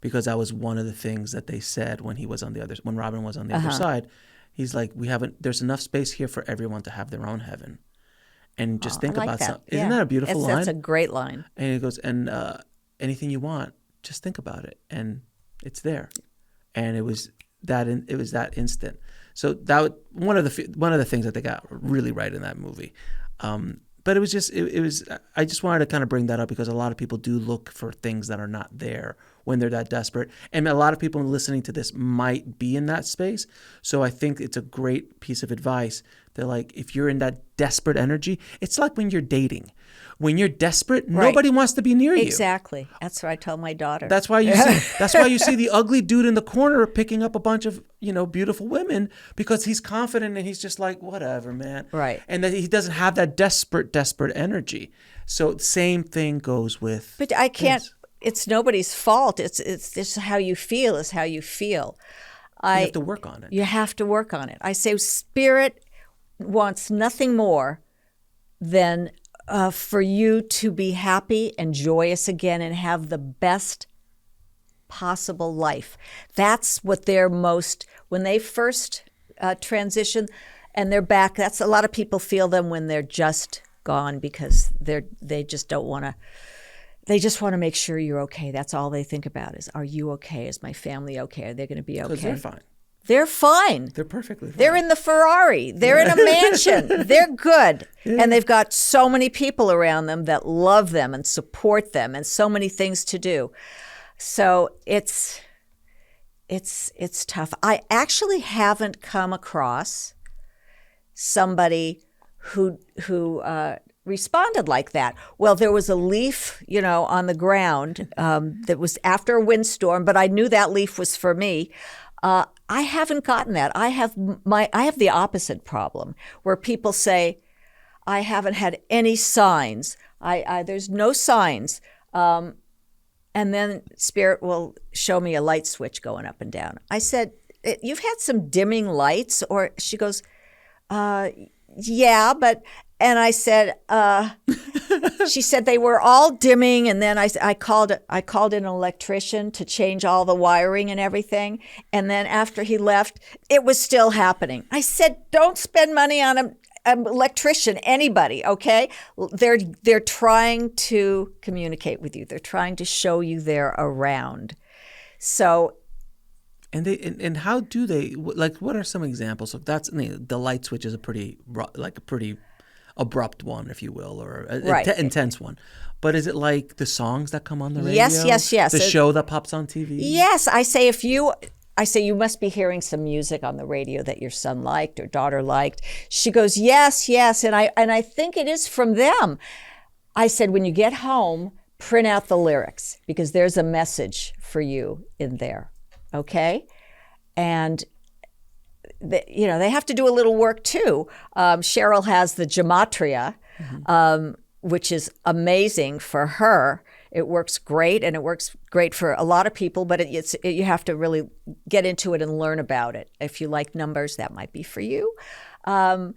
because that was one of the things that they said when Robin was on the other side. He's like, there's enough space here for everyone to have their own heaven. And just think about something. Isn't that a beautiful line? That's a great line. And he goes, and anything you want, just think about it, and it's there. and it was that instant. So that one of the things that they got really right in that movie. But it was I just wanted to kind of bring that up because a lot of people do look for things that are not there when they're that desperate. And a lot of people listening to this might be in that space. So I think it's a great piece of advice. They're like, if you're in that desperate energy, it's like when you're dating. When you're desperate, nobody wants to be near you. Exactly. That's what I told my daughter. That's why you see the ugly dude in the corner picking up a bunch of, beautiful women, because he's confident and he's just like, whatever, man. Right. And that he doesn't have that desperate energy. So same thing goes with. But I can't. It's nobody's fault. It's just how you feel is how you feel. You have to work on it. You have to work on it. I say spirit wants nothing more than for you to be happy and joyous again and have the best possible life. That's what they're most, when they first transition and they're back, that's a lot of people feel them when they're just gone because they just don't want to. They just want to make sure you're okay. That's all they think about is, are you okay? Is my family okay? Are they going to be okay? Because they're fine. They're fine. They're perfectly fine. They're in the Ferrari. They're in a mansion. They're good. Yeah. And they've got so many people around them that love them and support them and so many things to do. So it's tough. I actually haven't come across somebody who responded like that. Well, there was a leaf, on the ground that was after a windstorm, but I knew that leaf was for me. I haven't gotten that. I have the opposite problem where people say, I haven't had any signs. There's no signs. And then Spirit will show me a light switch going up and down. I said, you've had some dimming lights? Or she goes, yeah, but... And I said, she said they were all dimming, and then I called in an electrician to change all the wiring and everything. And then after he left, it was still happening. I said, don't spend money on an electrician, anybody, okay? They're trying to communicate with you. They're trying to show you they're around. So. And how do they, like, what are some examples? So that's, the light switch is a pretty abrupt one, if you will, or intense one. But is it like the songs that come on the radio? Yes. The show that pops on TV? Yes. I say you must be hearing some music on the radio that your son liked or daughter liked. She goes, yes. And I think it is from them. I said, when you get home, print out the lyrics because there's a message for you in there. Okay? And they have to do a little work too. Cheryl has the gematria, which is amazing for her. It works great, and it works great for a lot of people, but you have to really get into it and learn about it. If you like numbers, that might be for you. And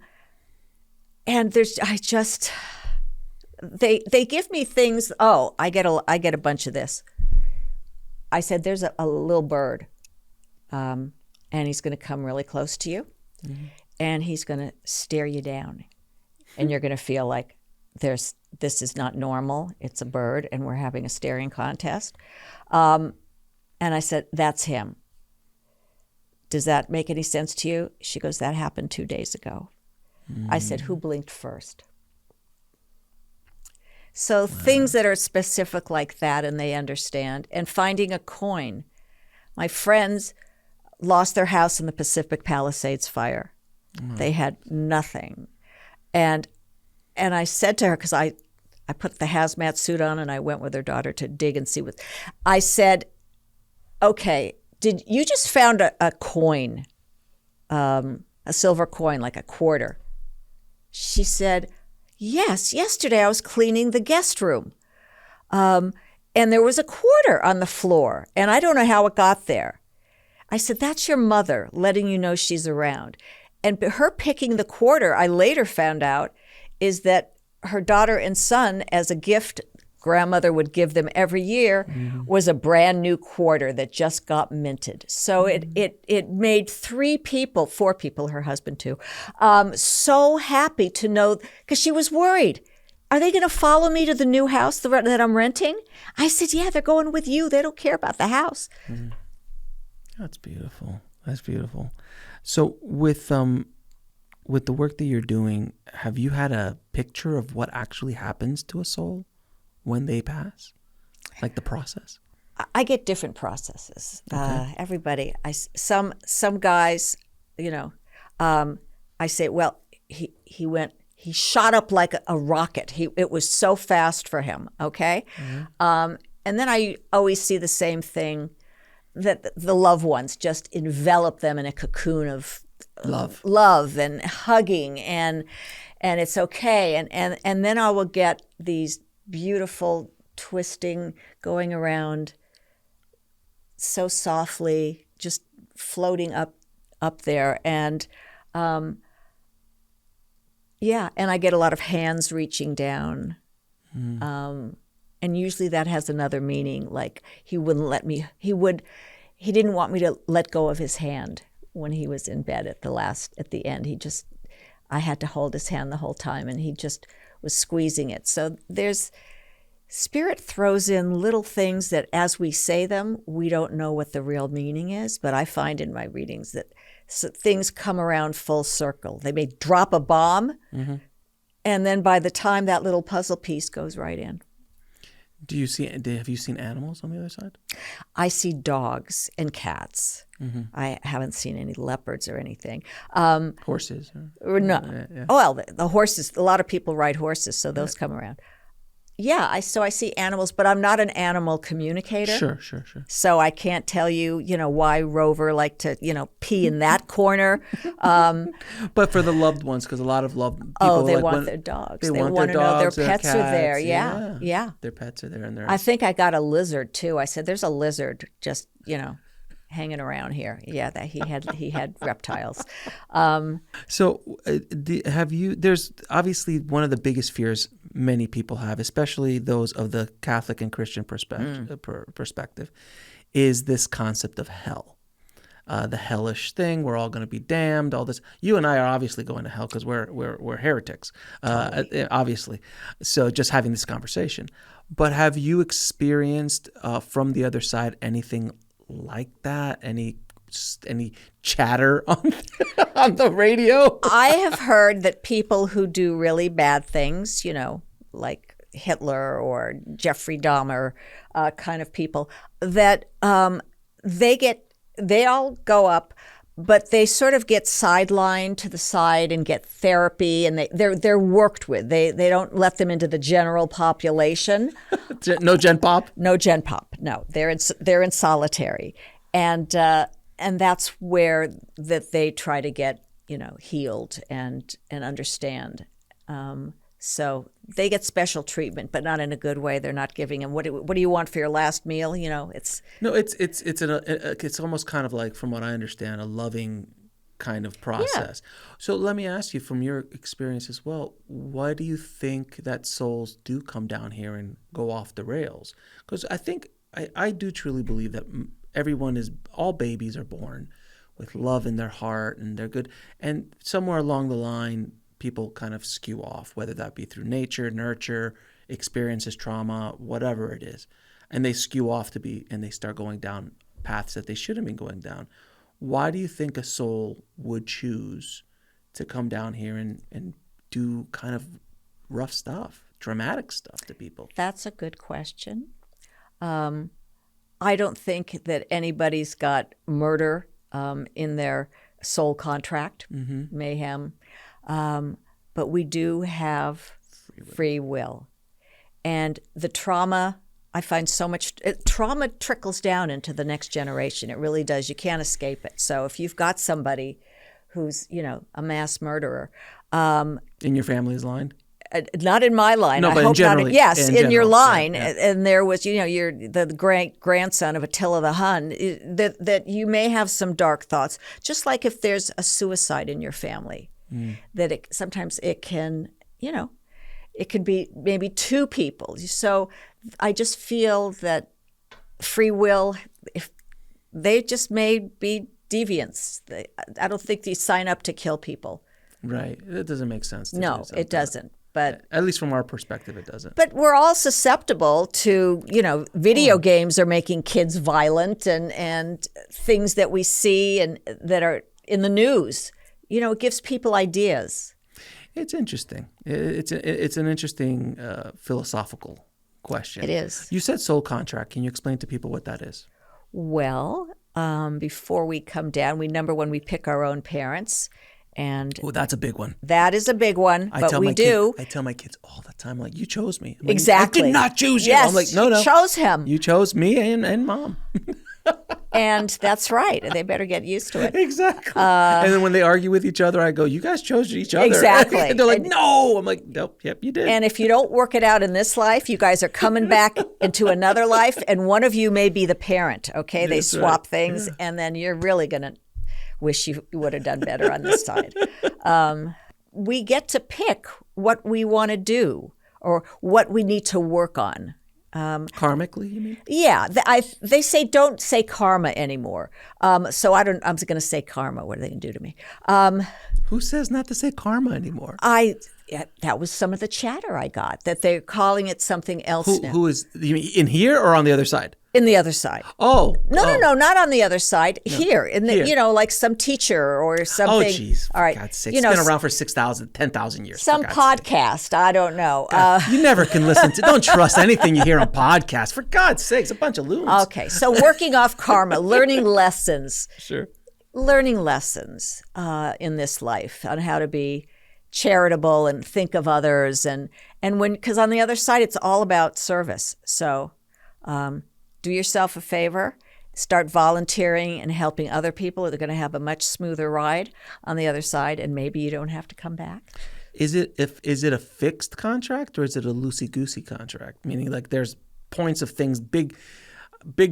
they give me things. Oh, I get a bunch of this. I said, there's a little bird. And he's going to come really close to you, and he's going to stare you down, and you're going to feel like this is not normal. It's a bird, and we're having a staring contest. And I said, that's him. Does that make any sense to you? She goes, that happened 2 days ago. I said, who blinked first? So things that are specific like that, and they understand. And finding a coin. My friends lost their house in the Pacific Palisades fire. They had nothing. And I said to her, because I put the hazmat suit on and I went with her daughter to dig and see what. I said, okay, did you just found a coin, a silver coin, like a quarter? She said, yes, yesterday I was cleaning the guest room. And there was a quarter on the floor, and I don't know how it got there. I said, that's your mother letting you know she's around. And her picking the quarter, I later found out, is that her daughter and son, as a gift grandmother would give them every year, was a brand new quarter that just got minted. So it made 4 people, her husband too, so happy to know, because she was worried. Are they going to follow me to the new house that I'm renting? I said, yeah, they're going with you. They don't care about the house. That's beautiful. That's beautiful. So with the work that you're doing, have you had a picture of what actually happens to a soul when they pass? Like the process? I get different processes. Okay. Everybody, some guys, I say, well, he shot up like a rocket. It was so fast for him. Okay, and then I always see the same thing, that the loved ones just envelop them in a cocoon of love and hugging, and it's okay. And then I will get these beautiful twisting going around so softly, just floating up there. And and I get a lot of hands reaching down. And usually that has another meaning, like he wouldn't let me, he didn't want me to let go of his hand when he was in bed at the end. I had to hold his hand the whole time, and he just was squeezing it. So Spirit throws in little things that as we say them, we don't know what the real meaning is, but I find in my readings that things come around full circle. They may drop a bomb, and then by the time that little puzzle piece goes right in. Have you seen animals on the other side? I see dogs and cats. I haven't seen any leopards or anything. Horses? No. Yeah. Oh, well, the horses, a lot of people ride horses, so those come around. Yeah, I see animals, but I'm not an animal communicator. Sure. So I can't tell you, why Rover liked to, pee in that corner. But for the loved ones, because a lot of people, they want their dogs. They want their to dogs, know their pets cats, are there. Yeah. Their pets are there, and I think I got a lizard too. I said, "There's a lizard just, hanging around here." Yeah, that he had reptiles. So, there's obviously one of the biggest fears many people have, especially those of the Catholic and Christian perspective, is this concept of hell. The hellish thing, we're all going to be damned, all this. You and I are obviously going to hell because we're heretics, obviously. So just having this conversation. But have you experienced from the other side anything like that? Any chatter on the radio? I have heard that people who do really bad things, like Hitler or Jeffrey Dahmer kind of people, that they all go up, but they sort of get sidelined to the side and get therapy, and they're worked with. They don't let them into the general population. No gen pop? No gen pop. No, they're in solitary, and that's where that they try to get healed and understand. So they get special treatment, but not in a good way. They're not giving them what do you want for your last meal? It's almost kind of like, from what I understand, a loving kind of process. Yeah. So let me ask you, from your experience as well, why do you think that souls do come down here and go off the rails? Because I think I do truly believe that all babies are born with love in their heart and they're good, and somewhere along the line, people kind of skew off, whether that be through nature, nurture, experiences, trauma, whatever it is. And they skew off and they start going down paths that they shouldn't be going down. Why do you think a soul would choose to come down here and do kind of rough stuff, dramatic stuff to people? That's a good question. I don't think that anybody's got murder in their soul contract, mayhem. But we do have free will. And the trauma, I find trauma trickles down into the next generation. It really does. You can't escape it. So if you've got somebody who's, a mass murderer. In your family's line? Not in my line. No, I but hope generally, not. Yes, in your line. Yeah. And there was, you're the grandson of Attila the Hun, that you may have some dark thoughts. Just like if there's a suicide in your family. That sometimes it can, it could be maybe two people. So I just feel that free will, if they just may be deviants. I don't think they sign up to kill people. Right. It doesn't make sense. No, it doesn't. but At least from our perspective, it doesn't. But we're all susceptible to, video games are making kids violent and things that we see and that are in the news. It gives people ideas. It's interesting. It's an interesting philosophical question. It is. You said soul contract. Can you explain to people what that is? Well, before we come down, number one, we pick our own parents. And that's a big one. That is a big one, I but tell we do. I tell my kids all the time, like, you chose me. I'm like, Exactly. I did not choose you. Yes, I'm like, no. you chose him. You chose me and mom. And that's right. They better get used to it. Exactly. And then when they argue with each other, I go, you guys chose each other. Exactly. And they're like, no. I'm like, nope, yep, you did. And if you don't work it out in this life, you guys are coming back into another life, and one of you may be the parent, okay? They swap things, and then you're really going to wish you would have done better on this side. We get to pick what we want to do or what we need to work on. Karmically, you mean? Yeah, they say don't say karma anymore. So I'm going to say karma. What are they going to do to me? Who says not to say karma anymore? That was some of the chatter I got, that they're calling it something else now. Who is, you mean in here or on the other side? In the other side. Oh. No, not on the other side. No. Here. Like some teacher or something. Oh, jeez. All right. God's sake. It's been around for 10,000 years. Some podcast. I don't know. You never can listen to, don't trust anything you hear on podcasts. For God's sakes, a bunch of loons. Okay. So working off karma, learning lessons. Sure. Learning lessons in this life on how to be charitable and think of others. Because on the other side, it's all about service. So, do yourself a favor, start volunteering and helping other people. They're going to have a much smoother ride on the other side, and maybe you don't have to come back. Is it a fixed contract or is it a loosey-goosey contract? Meaning like there's points of things, big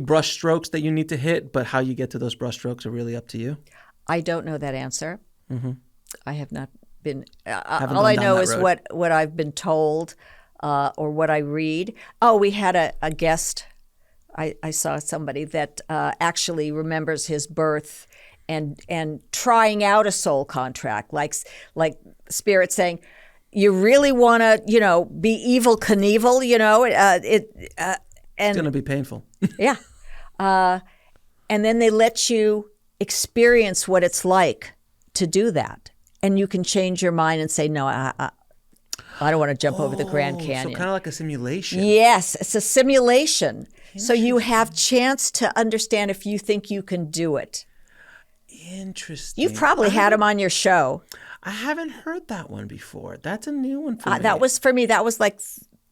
brush strokes that you need to hit, but how you get to those brush strokes are really up to you? I don't know that answer. Mm-hmm. I have not been all I know is what I've been told or what I read. Oh, we had a guest. I saw somebody that actually remembers his birth and trying out a soul contract, like Spirit saying, you really want to, be evil Knievel, it's going to be painful. Yeah. And then they let you experience what it's like to do that. And you can change your mind and say, no, I don't want to jump over the Grand Canyon. So kind of like a simulation. Yes, it's a simulation. So you have chance to understand if you think you can do it. Interesting. You've probably had him on your show. I haven't heard that one before. That's a new one for me. That was for me. That was like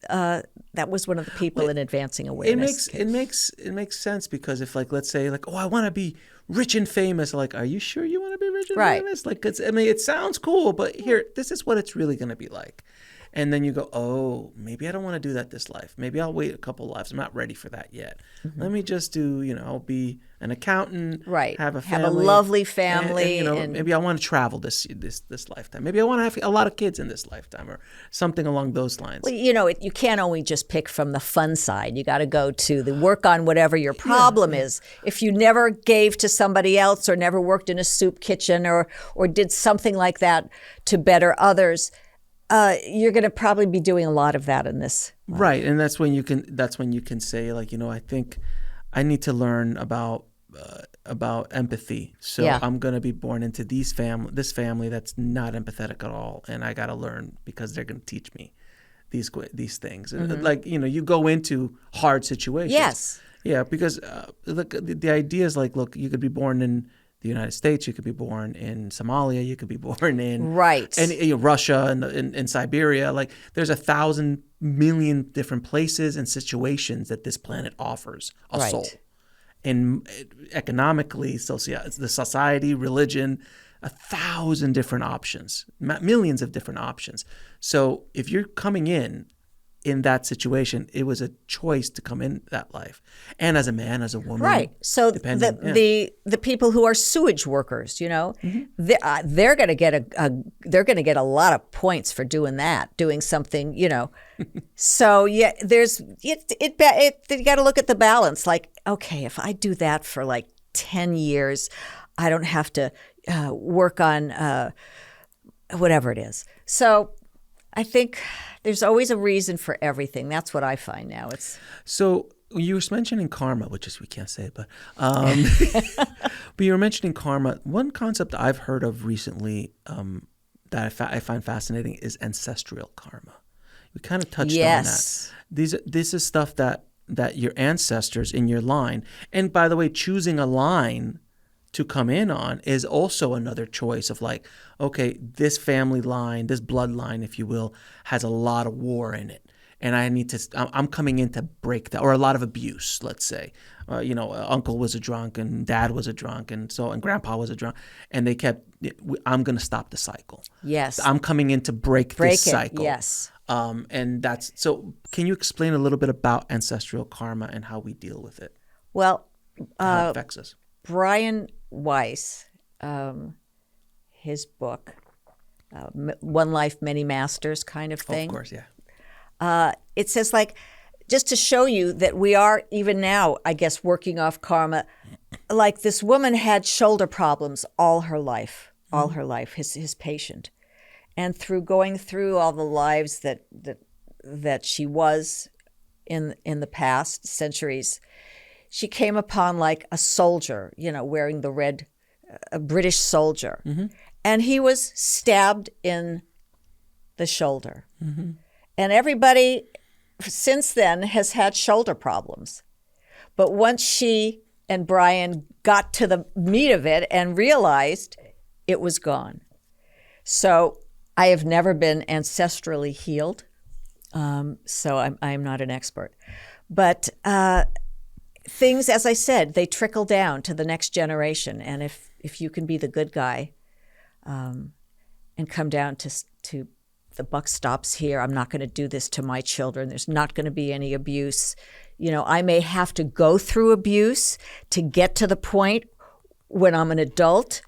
that was one of the people in Advancing Awareness. It makes sense because if let's say I want to be rich and famous. Like, are you sure you want to be rich and famous? Like, it sounds cool, but here, this is what it's really going to be like. And then you go, oh, maybe I don't want to do that this life. Maybe I'll wait a couple lives. I'm not ready for that yet. Mm-hmm. Let me just do, I'll be an accountant, have a family, have a lovely family, and maybe I want to travel this lifetime. Maybe I want to have a lot of kids in this lifetime, or something along those lines. Well, you can't only just pick from the fun side. You got to go to the work on whatever your problem is. If you never gave to somebody else, or never worked in a soup kitchen, or did something like that to better others. You're going to probably be doing a lot of that in this life. Right, and that's when you can say I think I need to learn about empathy. So I'm going to be born into this family that's not empathetic at all, and I got to learn because they're going to teach me these things. Mm-hmm. You go into hard situations. Yes. Yeah, because the idea is look, you could be born in the United States, you could be born in Somalia, you could be born in Russia and in Siberia. There's 1,000 million different places and situations that this planet offers a soul. And economically, the society, religion, 1,000 different options, millions of different options. So if you're coming in that situation, it was a choice to come in that life, and as a man, as a woman, right? So the people who are sewage workers, mm-hmm. they're going to get a lot of points for doing something, So there's you got to look at the balance. Okay, if I do that for 10 years, I don't have to work on whatever it is. So. I think there's always a reason for everything. That's what I find now. So you were mentioning karma, which is, we can't say it, but but you were mentioning karma. One concept I've heard of recently that I find fascinating is ancestral karma. We kind of touched on that. This is stuff that your ancestors in your line, and by the way, choosing a line to come in on is also another choice of like, okay, this family line, this bloodline, if you will, has a lot of war in it. And I'm coming in to break that, or a lot of abuse, let's say. Uncle was a drunk and dad was a drunk and grandpa was a drunk. And I'm going to stop the cycle. Yes. I'm coming in to break this cycle. Yes. So can you explain a little bit about ancestral karma and how we deal with it? Well, how it affects us? Brian Weiss, his book, One Life, Many Masters kind of thing. Of course, yeah. It says, like, just to show you that we are even now, I guess, working off karma. Like, this woman had shoulder problems all her life, his patient. And through going through all the lives that she was in the past centuries, she came upon like a soldier, wearing the red, a British soldier. Mm-hmm. And he was stabbed in the shoulder. Mm-hmm. And everybody since then has had shoulder problems. But once she and Brian got to the meat of it and realized it was gone. So I have never been ancestrally healed. So I'm not an expert. But things, as I said, they trickle down to the next generation. And if you can be the good guy and come down to the buck stops here, I'm not going to do this to my children. There's not going to be any abuse. I may have to go through abuse to get to the point when I'm an adult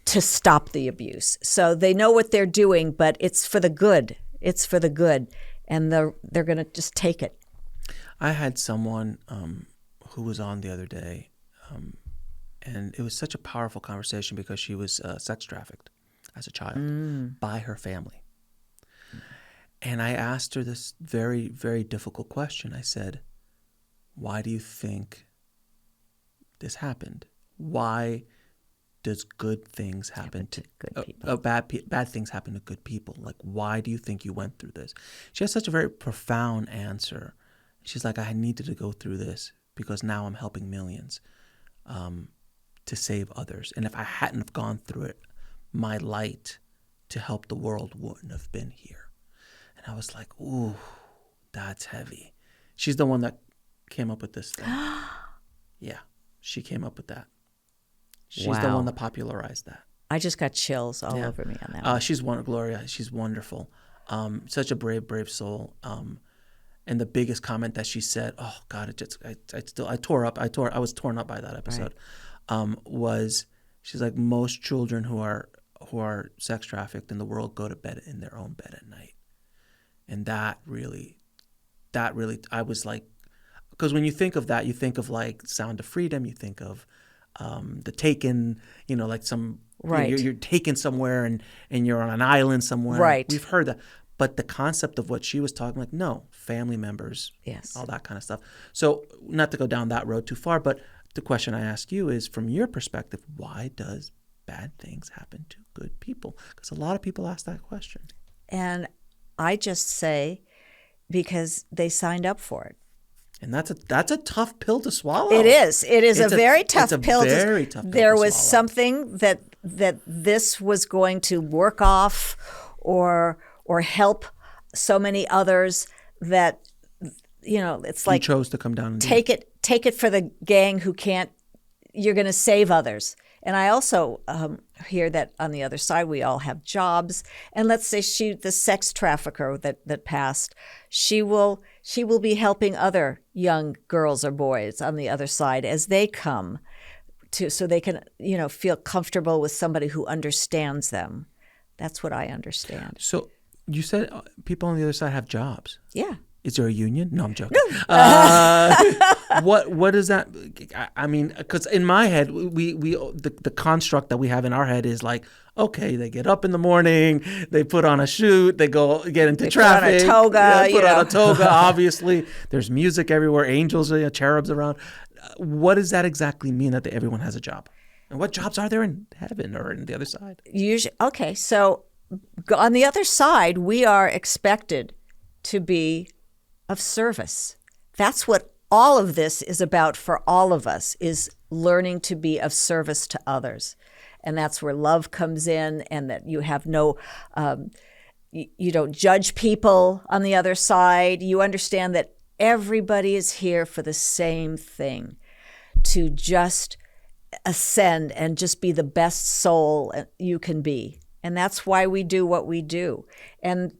to stop the abuse. So they know what they're doing, but it's for the good. It's for the good. And they're going to just take it. I had someone who was on the other day, and it was such a powerful conversation because she was sex trafficked as a child by her family. And I asked her this very, very difficult question. I said, why do you think this happened? Why does good things happen to good people? Bad things happen to good people. Like, why do you think you went through this? She has such a very profound answer. She's like, I needed to go through this because now I'm helping millions to save others. And if I hadn't have gone through it, my light to help the world wouldn't have been here. And I was like, ooh, that's heavy. She's the one that came up with this thing. Yeah, she came up with that. She's the one that popularized that. I just got chills all over me on that one. She's Gloria. She's wonderful. Such a brave soul. And the biggest comment that she said, oh God, I was torn up by that episode. Right. Was she's like, most children who are sex trafficked in the world go to bed in their own bed at night. And that really, I was like, because when you think of that, you think of like Sound of Freedom, you think of The Taken, like some, right. You're taken somewhere and you're on an island somewhere. Right. We've heard that. But the concept of what she was talking, like, no, family members, yes, all that kind of stuff. So not to go down that road too far, but the question I ask you is, from your perspective, why does bad things happen to good people? Because a lot of people ask that question. And I just say, because they signed up for it. And that's a tough pill to swallow. It is. It is a very tough pill. Very tough pill there to was swallow. Something that this was going to work off, or help so many others that it's like you chose to come down and take it for the gang who can't. You're going to save others. And I also hear that on the other side, we all have jobs. And let's say the sex trafficker that passed, she will be helping other young girls or boys on the other side as they come so they can, feel comfortable with somebody who understands them. That's what I understand. So you said people on the other side have jobs. Yeah. Is there a union? No, I'm joking. what does that? I mean, because in my head, the construct that we have in our head is like, okay, they get up in the morning, they put on a suit, they go get into traffic, put on a toga, put on a toga. Obviously, there's music everywhere, angels, cherubs around. What does that exactly mean that everyone has a job? And what jobs are there in heaven or in the other side? Usually, okay, so on the other side, we are expected to be of service. That's what all of this is about for all of us, is learning to be of service to others. And that's where love comes in, and that you have no, you don't judge people on the other side. You understand that everybody is here for the same thing, to just ascend and just be the best soul you can be. And that's why we do what we do. And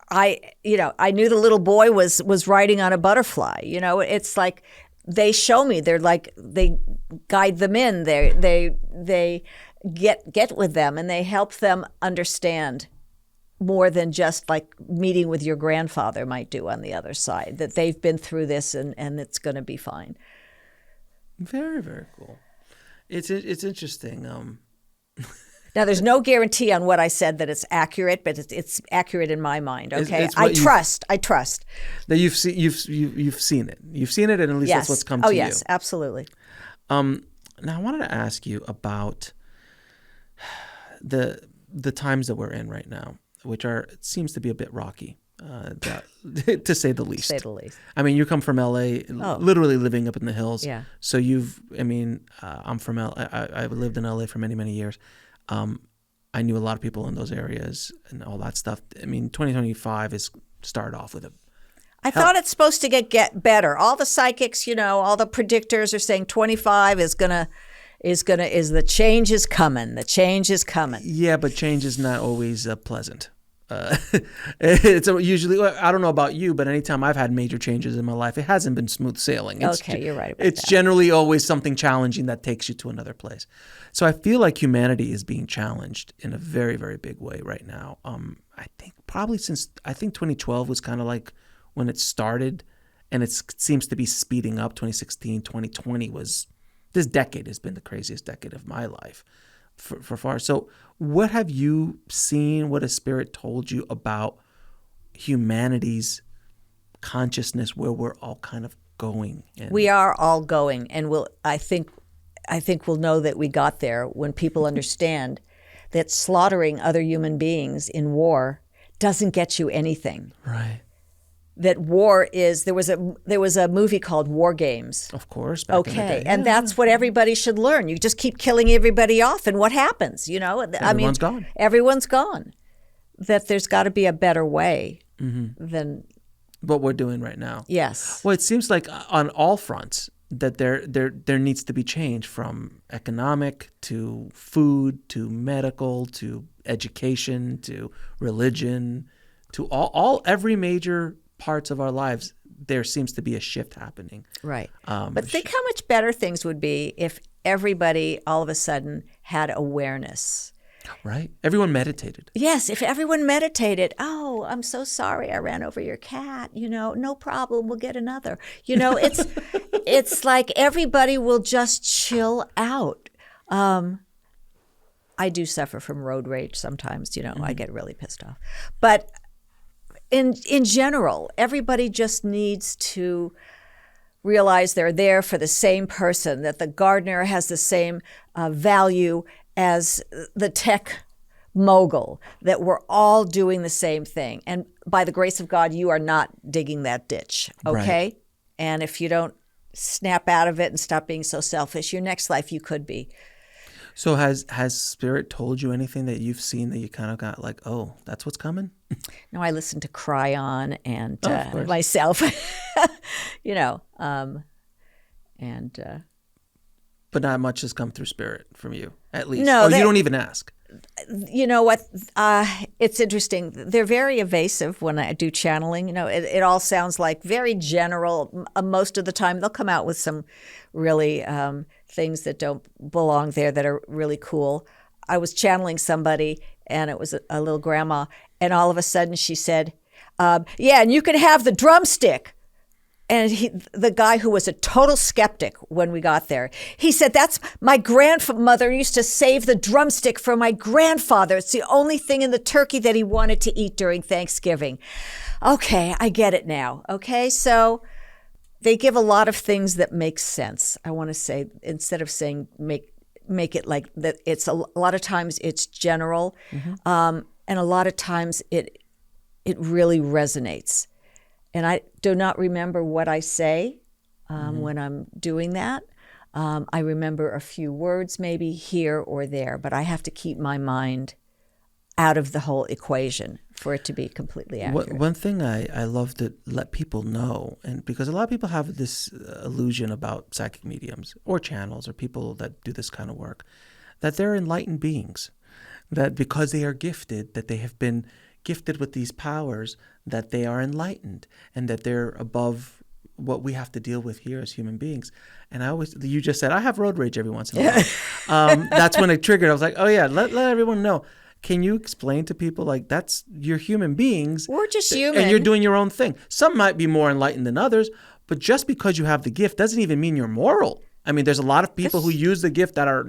I knew the little boy was riding on a butterfly. It's like they show me. They're like, they guide them in. They get with them, and they help them understand more than just like meeting with your grandfather might do on the other side, that they've been through this and it's going to be fine. Very, very cool. It's interesting. Now, there's no guarantee on what I said that it's accurate, but it's accurate in my mind. Okay, it's I trust that you've seen it. You've seen it, and at least that's what's come to you. Oh yes, absolutely. Now, I wanted to ask you about the times that we're in right now, which it seems to be a bit rocky, to say the least. I mean, you come from LA, literally living up in the hills. Yeah. So I'm from LA. I've lived in LA for many, many years. I knew a lot of people in those areas and all that stuff. I mean, 2025 is started off with I thought it's supposed to get better. All the psychics, all the predictors are saying 25 is the change is coming. The change is coming. Yeah, but change is not always pleasant. It's usually, I don't know about you, but anytime I've had major changes in my life, it hasn't been smooth sailing. You're right about It's that. generally always something challenging that takes you to another place. So I feel like humanity is being challenged in a very, very big way right now. I think probably since 2012 was kind of like when it started, and it seems to be speeding up. 2016, 2020 this decade has been the craziest decade of my life. For far. So what have you seen, what has Spirit told you about humanity's consciousness, where we're all kind of going? We are all going, and I think we'll know that we got there when people understand that slaughtering other human beings in war doesn't get you anything. Right. That war is, there was a movie called War Games. Of course. Back in the day. And that's what everybody should learn. You just keep killing everybody off, and what happens? Everyone's gone. Everyone's gone. That there's got to be a better way than what we're doing right now. Yes. Well, it seems like on all fronts that there needs to be change, from economic to food to medical to education to religion to every major parts of our lives. There seems to be a shift happening. Right. But think how much better things would be if everybody all of a sudden had awareness. Right. Everyone meditated. Yes. If everyone meditated, oh, I'm so sorry I ran over your cat. No problem. We'll get another. It's like everybody will just chill out. I do suffer from road rage sometimes. I get really pissed off. But in general, everybody just needs to realize they're there for the same person, that the gardener has the same value as the tech mogul, that we're all doing the same thing. And by the grace of God, you are not digging that ditch, okay? Right. And if you don't snap out of it and stop being so selfish, your next life you could be. So has Spirit told you anything that you've seen that you kind of got like, oh, that's what's coming? No, I listen to Cry On and myself, But not much has come through Spirit from you, at least. No, you don't even ask. You know what? It's interesting. They're very evasive when I do channeling. It all sounds like very general. Most of the time, they'll come out with some really things that don't belong there that are really cool. I was channeling somebody, and it was a little grandma, and all of a sudden she said, yeah, and you can have the drumstick. the guy who was a total skeptic when we got there, he said, that's my grandmother used to save the drumstick for my grandfather. It's the only thing in the turkey that he wanted to eat during Thanksgiving. Okay, I get it now. Okay, so they give a lot of things that make sense. I want to say, instead of saying make it like that, it's a lot of times it's general, and a lot of times it really resonates. And I do not remember what I say when I'm doing that. I remember a few words maybe here or there, but I have to keep my mind out of the whole equation for it to be completely accurate. One thing I love to let people know, and because a lot of people have this illusion about psychic mediums or channels or people that do this kind of work, that they're enlightened beings, that because they are gifted, that they have been gifted with these powers, that they are enlightened and that they're above what we have to deal with here as human beings. And you just said, I have road rage every once in a while. That's when it triggered. I was like, oh yeah, let everyone know. Can you explain to people, like, that's, you're human beings. We're just human. And you're doing your own thing. Some might be more enlightened than others, but just because you have the gift doesn't even mean you're moral. I mean, there's a lot of people who use the gift that are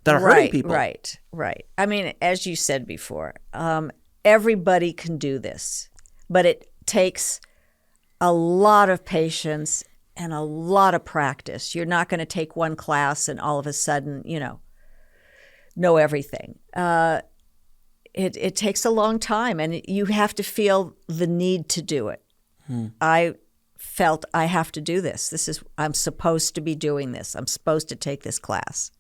hurting people. Right. I mean, as you said before, everybody can do this, but it takes a lot of patience and a lot of practice. You're not going to take one class and all of a sudden, know everything. It takes a long time, and you have to feel the need to do it. I felt I have to do this. I'm supposed to be doing this. I'm supposed to take this class.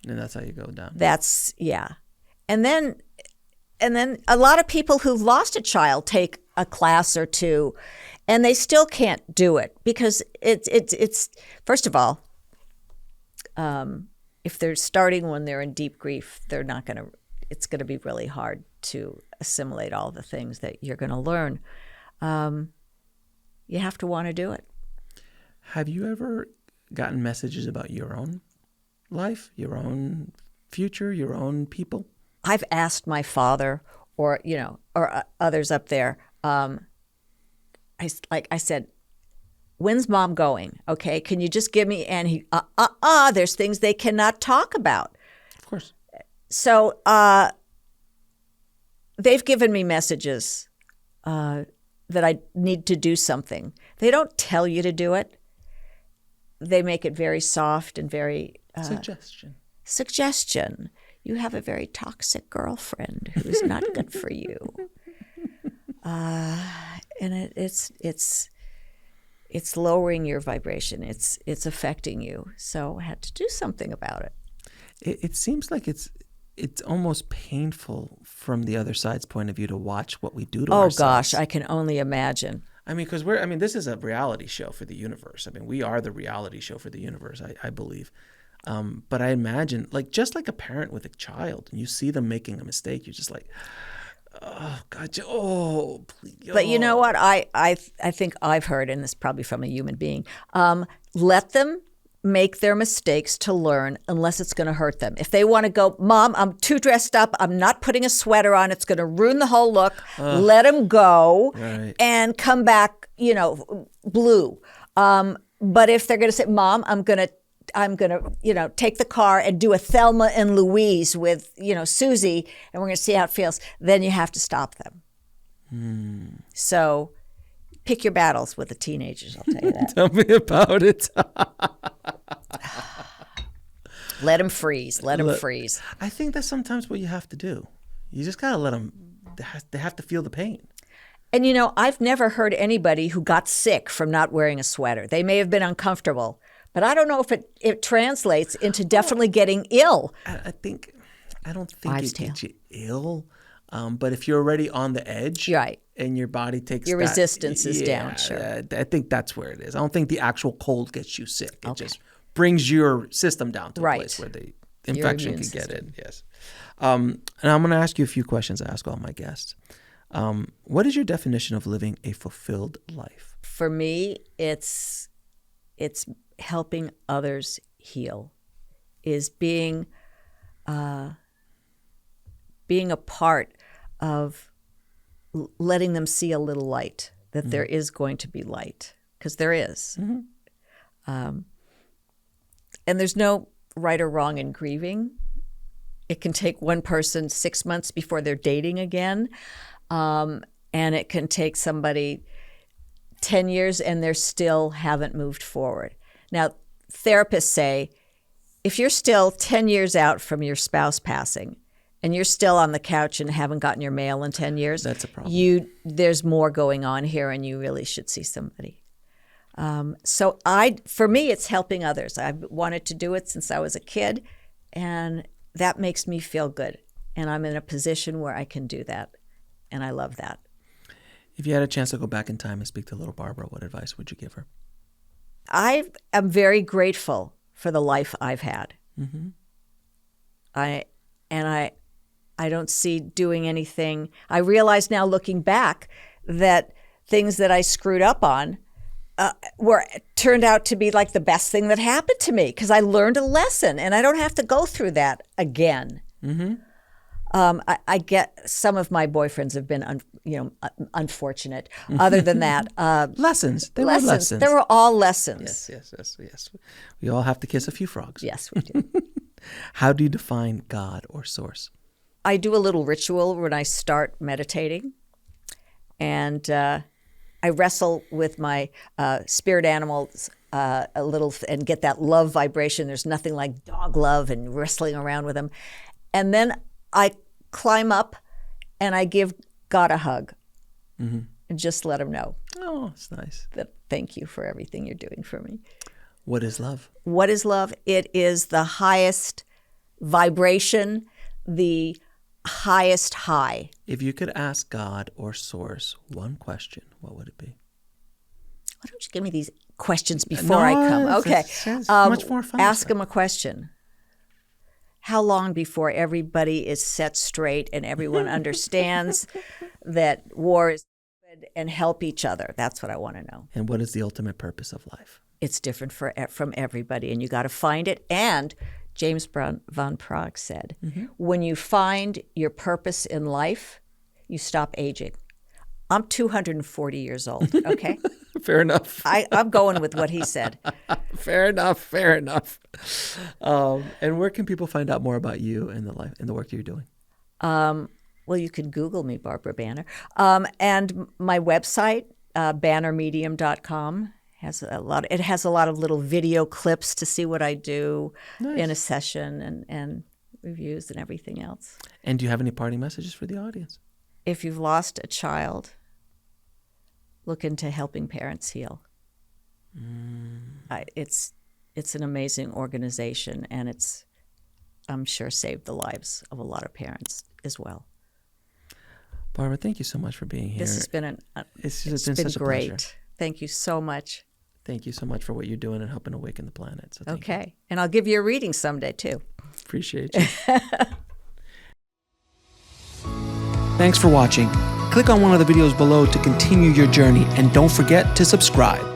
And that's how you go down. Yeah. And then a lot of people who've lost a child take a class or two, and they still can't do it because it's first of all, if they're starting when they're in deep grief, it's going to be really hard to assimilate all the things that you're going to learn. You have to want to do it. Have you ever gotten messages about your own life, your own future, your own people? I've asked my father or others up there. I said, when's mom going? Okay, can you just give me? And he, there's things they cannot talk about. Of course. So they've given me messages that I need to do something. They don't tell you to do it. They make it very soft and very suggestion. You have a very toxic girlfriend who's not good for you, and it's lowering your vibration. It's affecting you. So I had to do something about it. It seems like it's almost painful from the other side's point of view to watch what we do to ourselves. Oh gosh, I can only imagine. I mean, because this is a reality show for the universe. I mean, we are the reality show for the universe, I believe. But I imagine, just like a parent with a child, and you see them making a mistake, you're just like, oh God, please. Oh. But you know what? I think I've heard, and this is probably from a human being, let them make their mistakes to learn unless it's going to hurt them. If they want to go, Mom, I'm too dressed up, I'm not putting a sweater on, it's going to ruin the whole look, let them go and come back, blue. But if they're going to say, Mom, I'm going to, take the car and do a Thelma and Louise with, Susie, and we're going to see how it feels, then you have to stop them. So pick your battles with the teenagers, I'll tell you that. Tell me about it. Let them freeze. Let them freeze. I think that's sometimes what you have to do. You just got to let them, they have to feel the pain. And, I've never heard anybody who got sick from not wearing a sweater. They may have been uncomfortable, but I don't know if it translates into definitely getting ill. I don't think it gets you ill. But if you're already on the edge, right, and your body takes your resistance is down. Sure, I think that's where it is. I don't think the actual cold gets you sick. It just brings your system down to a place where the infection can get in. Yes. And I'm going to ask you a few questions I ask all my guests. What is your definition of living a fulfilled life? For me, it's helping others heal, is being a part of letting them see a little light, that there is going to be light. because there is. And there's no right or wrong in grieving. It can take one person 6 months before they're dating again. And it can take somebody 10 years and they still haven't moved forward. Now, therapists say, if you're still 10 years out from your spouse passing and you're still on the couch and haven't gotten your mail in 10 years, that's a problem. There's more going on here and you really should see somebody. So for me, it's helping others. I've wanted to do it since I was a kid, and that makes me feel good. And I'm in a position where I can do that, and I love that. If you had a chance to go back in time and speak to little Barbra, what advice would you give her? I am very grateful for the life I've had. I don't see doing anything. I realize now, looking back, that things that I screwed up on turned out to be like the best thing that happened to me, because I learned a lesson and I don't have to go through that again. I get some of my boyfriends have been, unfortunate. Other than that, lessons. They were lessons. They were all lessons. Yes. We all have to kiss a few frogs. Yes, we do. How do you define God or source? I do a little ritual when I start meditating, and I wrestle with my spirit animals a little and get that love vibration. There's nothing like dog love and wrestling around with them. And then I climb up and I give God a hug and just let him know. Oh, it's nice. That thank you for everything you're doing for me. What is love? What is love? It is the highest vibration, the highest high. If you could ask God or source one question, what would it be? Why don't you give me these questions before I come? Okay. It's much more fun. Ask him a question. How long before everybody is set straight and everyone understands that war is good and help each other? That's what I want to know. And what is the ultimate purpose of life? It's different from everybody, and you got to find it. And James von Prague said, when you find your purpose in life, you stop aging. I'm 240 years old, okay? Fair enough. I'm going with what he said. Fair enough. And where can people find out more about you and the work you're doing? Well, you can Google me, Barbra Banner. And my website, bannermedium.com. It has a lot of little video clips to see what I do in a session and reviews and everything else. And do you have any parting messages for the audience? If you've lost a child, look into helping parents heal. It's an amazing organization, and I'm sure saved the lives of a lot of parents as well. Barbra, thank you so much for being here. This has been it's been such great. A pleasure. Thank you so much. Thank you so much for what you're doing and helping awaken the planet. So okay. And I'll give you a reading someday, too. Appreciate you. Thanks for watching. Click on one of the videos below to continue your journey, and don't forget to subscribe.